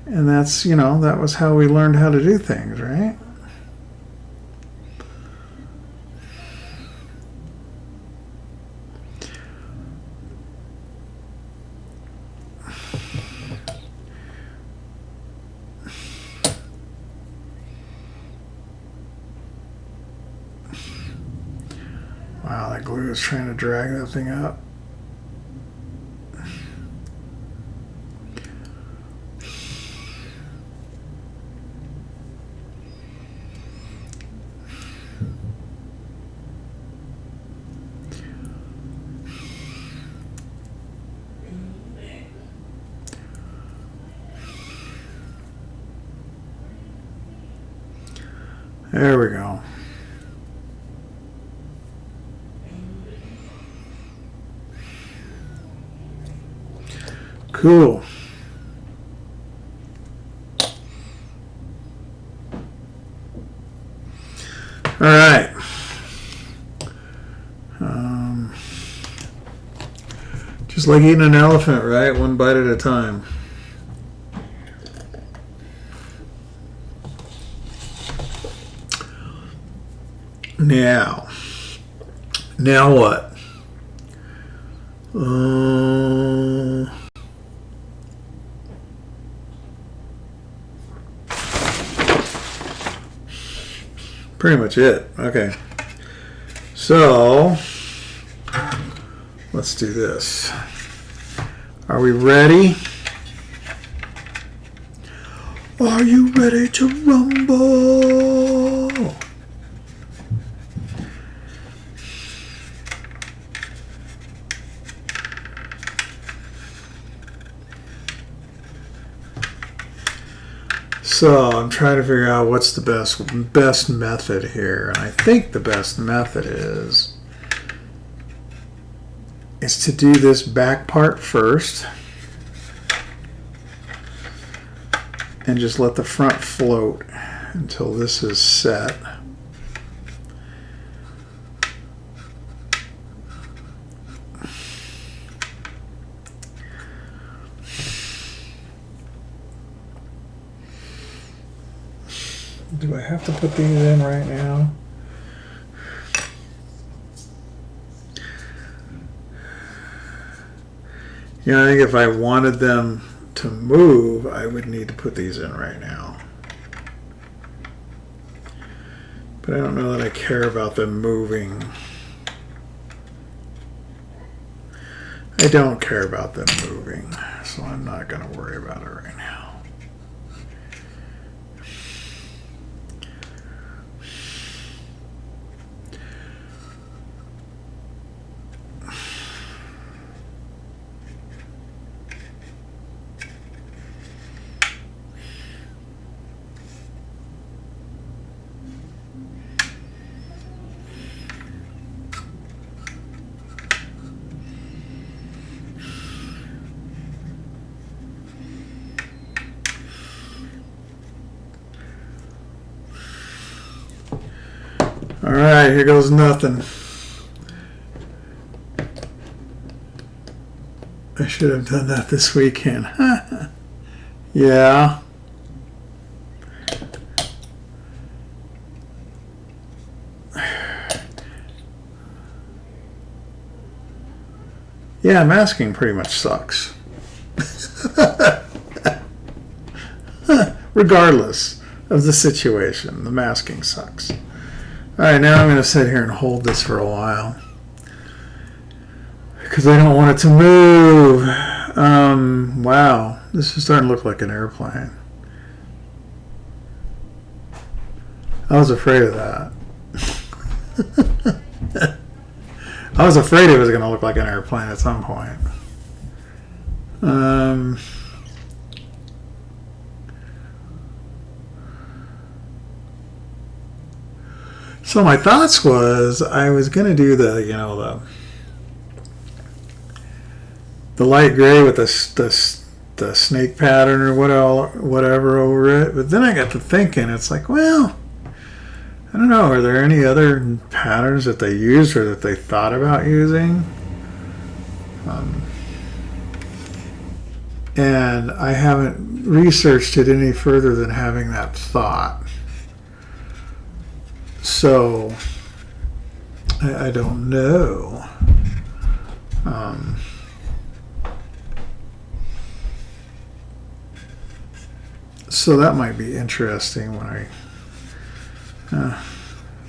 And that's, you know, that was how we learned how to do things, right? Wow, that glue is trying to drag that thing up. There we go. Cool. All right. Just like eating an elephant, right? One bite at a time. Now what? Pretty much it. Okay. So, let's do this. Are we ready? Are you ready to rumble? So I'm trying to figure out what's the best method here. And I think the best method is to do this back part first and just let the front float until this is set. Do I have to put these in right now? You know, I think if I wanted them to move, I would need to put these in right now. But I don't know that I care about them moving. I don't care about them moving, so I'm not going to worry about it right now. All right, here goes nothing. I should have done that this weekend. Yeah. Yeah, masking pretty much sucks. Regardless of the situation, the masking sucks. All right, now I'm going to sit here and hold this for a while because I don't want it to move. Wow, this is starting to look like an airplane. I was afraid of that. I was afraid it was going to look like an airplane at some point. So my thoughts was I was going to do the light gray with the snake pattern or whatever over it. But then I got to thinking, it's like, well, I don't know. Are there any other patterns that they used or that they thought about using? And I haven't researched it any further than having that thought. So I don't know. So that might be interesting when I.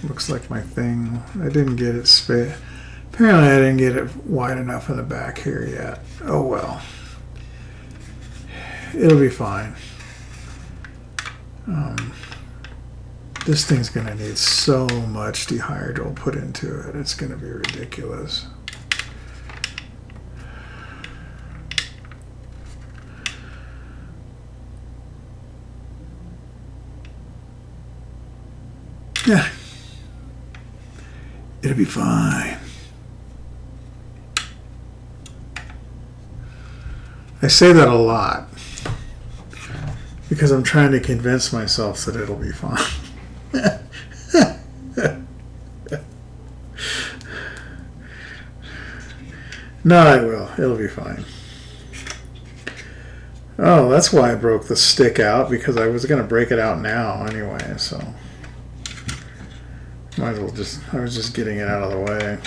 Looks like my thing. I didn't get it apparently I didn't get it wide enough in the back here yet. Oh well. It'll be fine. This thing's going to need so much dehydral put into it. It's going to be ridiculous. Yeah. It'll be fine. I say that a lot because I'm trying to convince myself that it'll be fine. No, it will. It'll be fine. Oh, that's why I broke the stick out, because I was going to break it out now anyway, so might as well I was just getting it out of the way.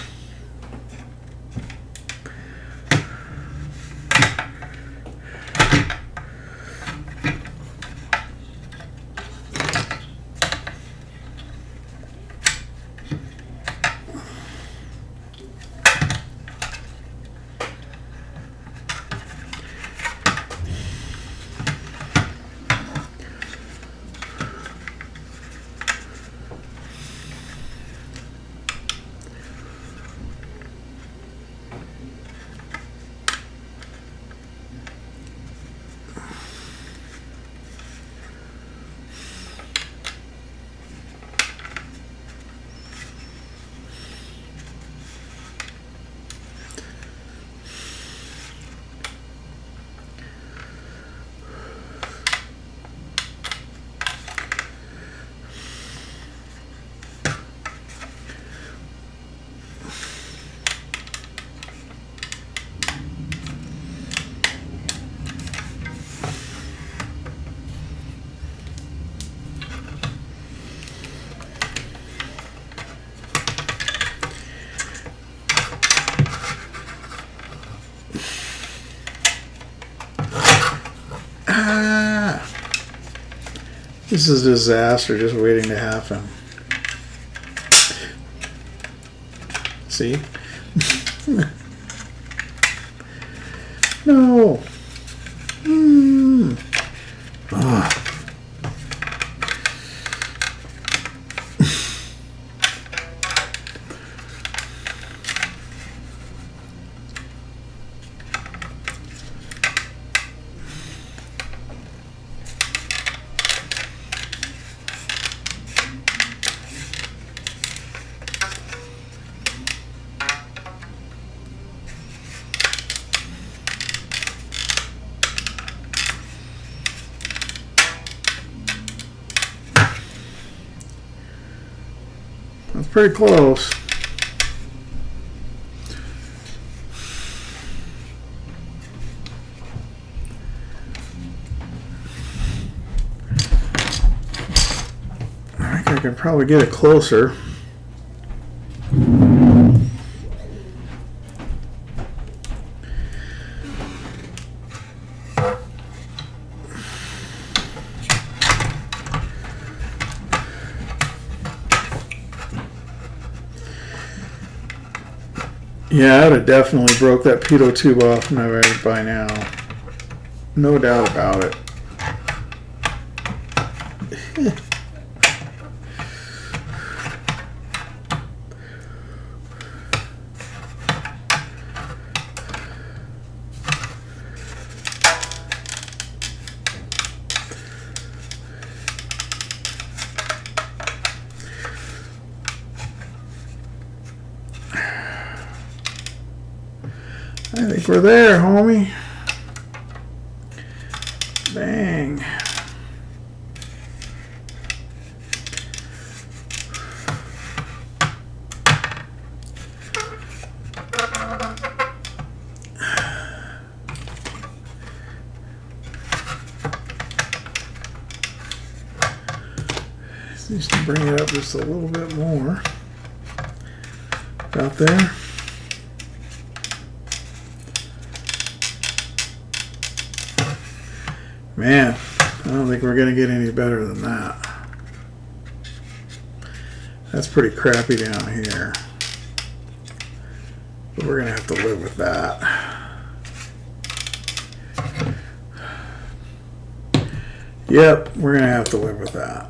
This is a disaster just waiting to happen. See? No. Ah. pretty close. I think I can probably get it closer. Yeah, I would have definitely broke that pitot tube off by now. No doubt about it. I think we're there, homie. Bang. Just to bring it up just a little bit more. About there. Man, I don't think we're going to get any better than that. That's pretty crappy down here. But we're going to have to live with that. Yep, we're going to have to live with that.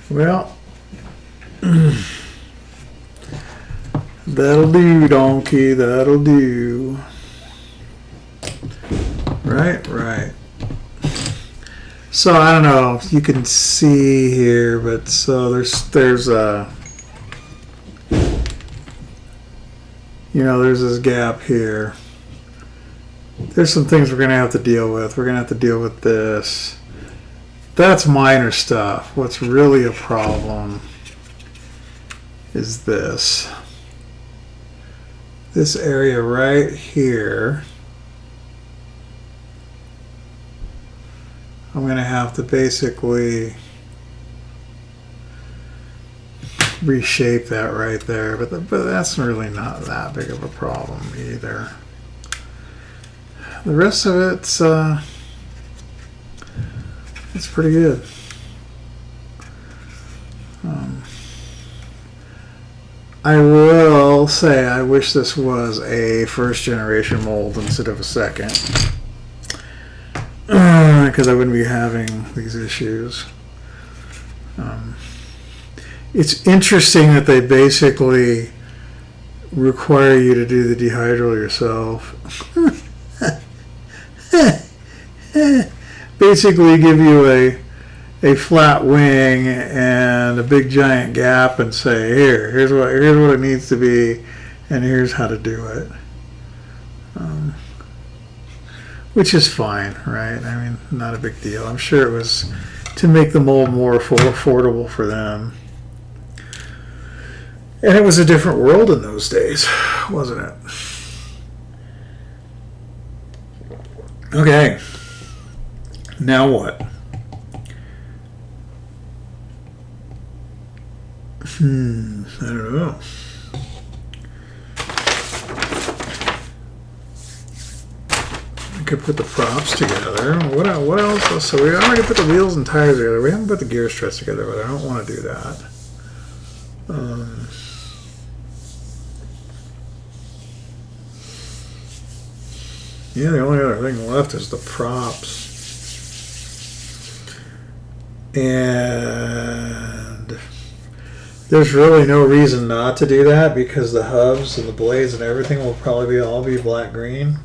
Well, that'll do, donkey, that'll do. Right. So I don't know if you can see here, but so there's a, there's this gap here. There's some things we're going to have to deal with. We're going to have to deal with this. That's minor stuff. What's really a problem is this. This area right here. I'm going to have to basically reshape that right there. But that's really not that big of a problem either. The rest of it's pretty good. I will say I wish this was a first generation mold instead of a second, because I wouldn't be having these issues. It's interesting that they basically require you to do the dehydral yourself. Basically give you a a flat wing and a big giant gap and say, here's what it needs to be, and here's how to do it. Which is fine, right? I mean, not a big deal. I'm sure it was to make the mold more affordable for them. And it was a different world in those days, wasn't it? Okay. Now what? I don't know. I could put the props together. What else? So we already put the wheels and tires together. We haven't put the gear struts together, but I don't want to do that. Yeah, the only other thing left is the props. And there's really no reason not to do that because the hubs and the blades and everything will probably all be black green.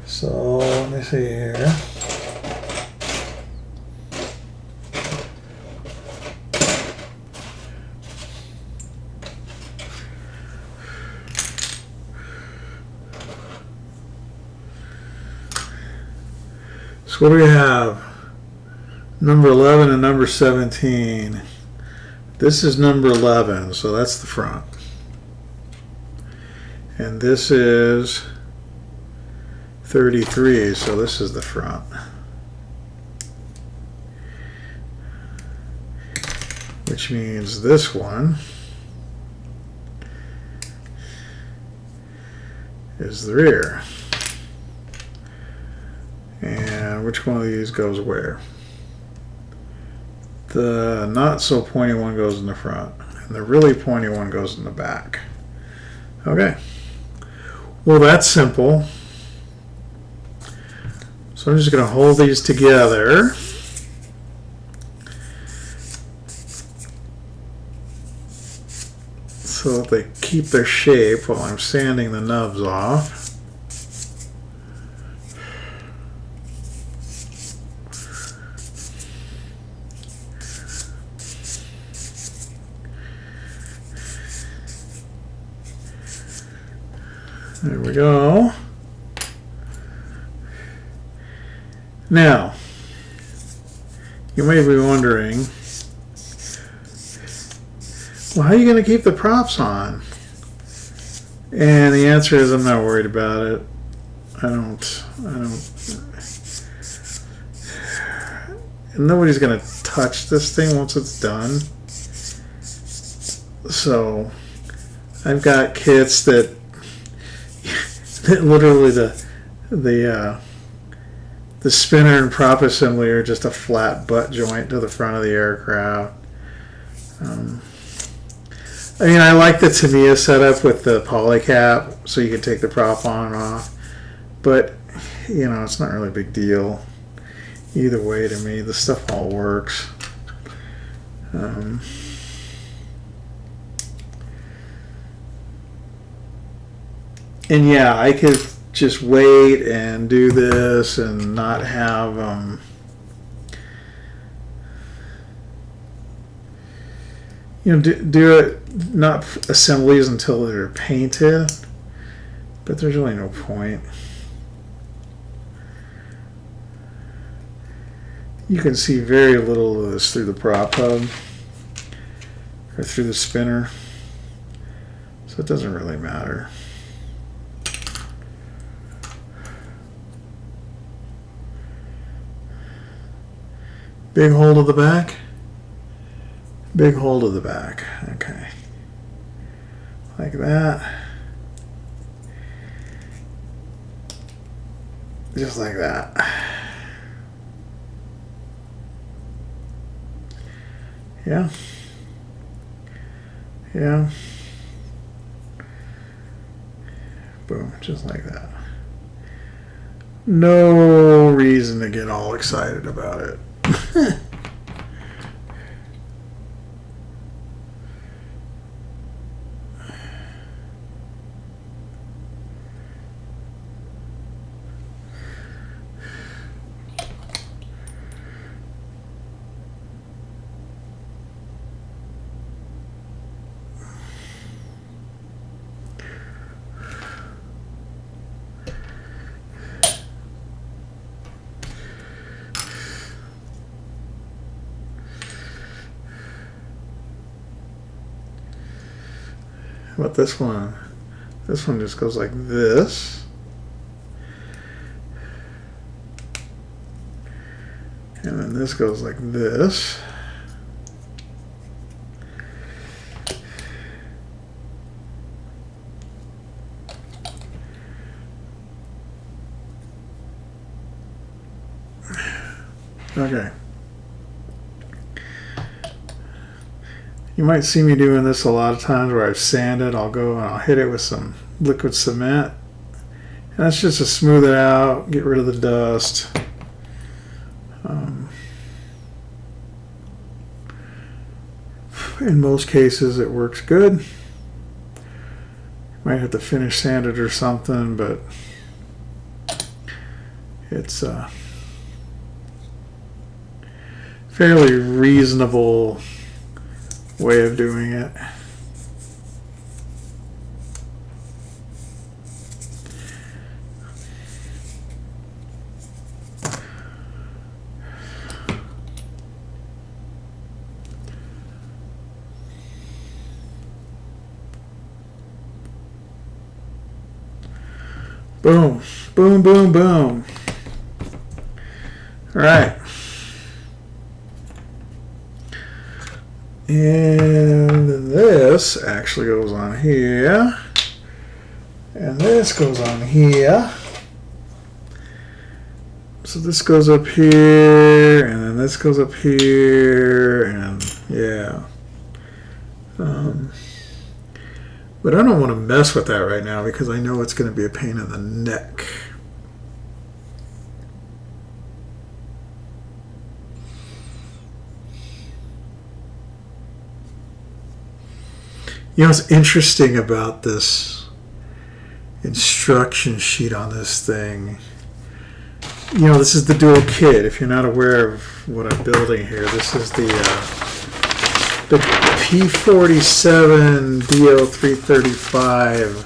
So let me see here. So what do we have? Number 11 and number 17. This is number 11, so that's the front. And this is 33, so this is the front. Which means this one is the rear. And which one of these goes where? The not so pointy one goes in the front, and the really pointy one goes in the back. Okay. Well, that's simple. So I'm just going to hold these together. So that they keep their shape while I'm sanding the nubs off. There we go. Now, you may be wondering, well, how are you going to keep the props on? And the answer is I'm not worried about it. I don't. And nobody's going to touch this thing once it's done. So, I've got kits that literally the spinner and prop assembly are just a flat butt joint to the front of the aircraft. I mean, I like the Tamiya setup with the poly cap, so you can take the prop on and off. But, you know, it's not really a big deal. Either way to me, the stuff all works. And yeah, I could just wait and do this and not have do it, not assemblies until they're painted, but there's really no point. You can see very little of this through the prop hub or through the spinner, so it doesn't really matter. Big hole to the back. Big hole to the back. Okay. Like that. Just like that. Yeah. Yeah. Boom. Just like that. No reason to get all excited about it. How about this one? This one just goes like this. And then this goes like this. Okay. You might see me doing this a lot of times where I've sanded. I'll go and I'll hit it with some liquid cement. And that's just to smooth it out, get rid of the dust. In most cases, it works good. Might have to finish sand it or something, but it's a fairly reasonable way of doing it. Boom, boom, boom, boom. All right. And this actually goes on here. And this goes on here. So this goes up here, and then this goes up here, and yeah. But I don't want to mess with that right now because I know it's going to be a pain in the neck. You know what's interesting about this instruction sheet on this thing? You know, this is the dual kit. If you're not aware of what I'm building here, this is the P47 Do335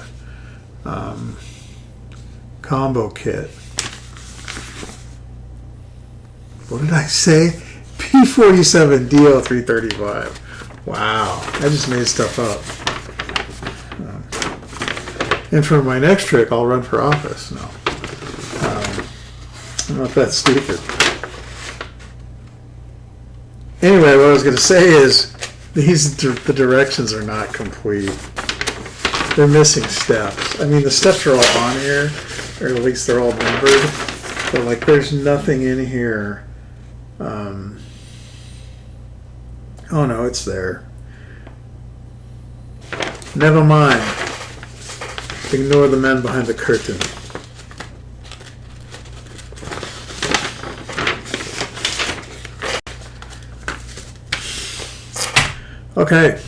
combo kit. What did I say? P47 Do335. Wow, I just made stuff up. And for my next trick, I'll run for office. No, I'm not that stupid. Anyway, what I was going to say is the directions are not complete. They're missing steps. I mean, the steps are all on here, or at least they're all numbered. But like, there's nothing in here. Oh no, it's there. Never mind. Ignore the man behind the curtain. Okay,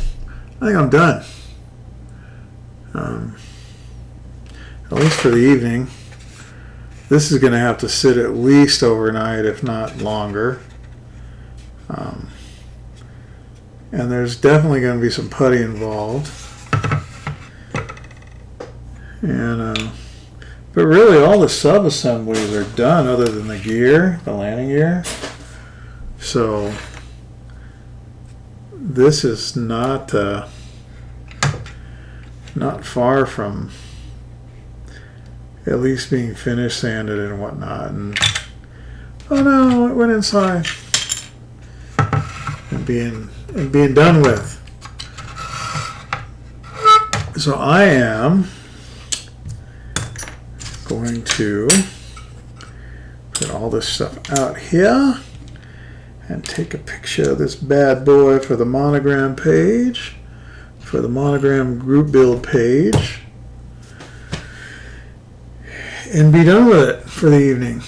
I think I'm done. At least for the evening. This is going to have to sit at least overnight, if not longer. And there's definitely going to be some putty involved. And but really all the sub-assemblies are done other than the gear, the landing gear. So this is not far from at least being finished, sanded, and whatnot. And oh no, it went inside. And being done with. So I am going to put all this stuff out here and take a picture of this bad boy for the monogram page, for the monogram group build page, and be done with it for the evening.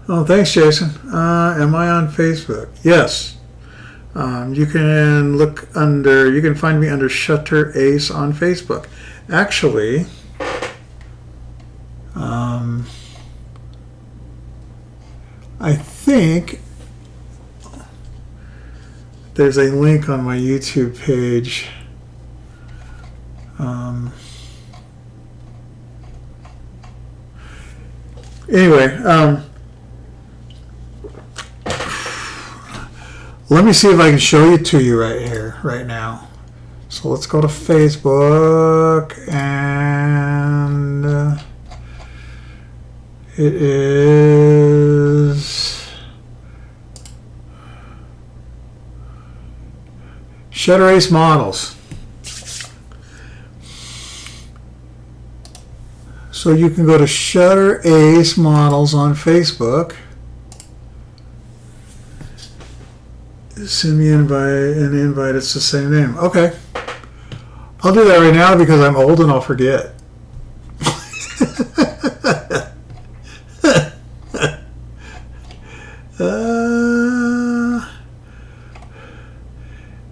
Oh, thanks, Jason. Am I on Facebook? Yes. You can look under, you can find me under ShutterAce on Facebook. Actually, I think there's a link on my YouTube page. Anyway, let me see if I can show it to you right here, right now. So let's go to Facebook, and it is ShutterAce models. So you can go to ShutterAce models on Facebook. Send me an invite. It's the same name. Okay. I'll do that right now because I'm old and I'll forget.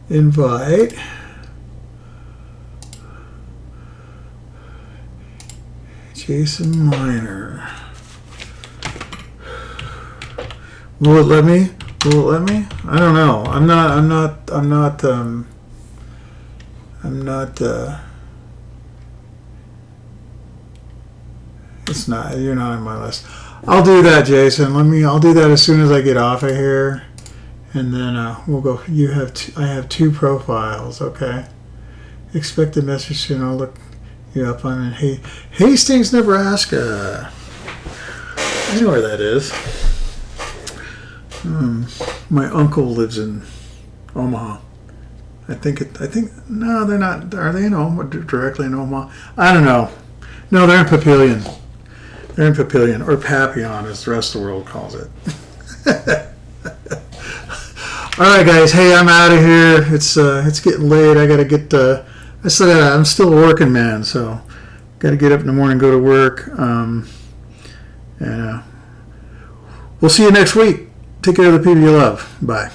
Invite. Jason Miner. Will it let me? Will it let me? I don't know. I'm not. It's not. You're not on my list. I'll do that, Jason. I'll do that as soon as I get off of here, and then we'll go. I have 2 profiles. Okay. Expect a message soon. I'll look you up on Hastings, Nebraska. I know where that is. My uncle lives in Omaha. I think no, they're not. Are they in Omaha? Directly in Omaha? I don't know. No, they're in Papillion. They're in Papillion, or Papillon, as the rest of the world calls it. All right, guys. Hey, I'm out of here. It's getting late. I gotta get. I'm still a working man, so gotta get up in the morning, go to work, and we'll see you next week. Take care of the people you love. Bye.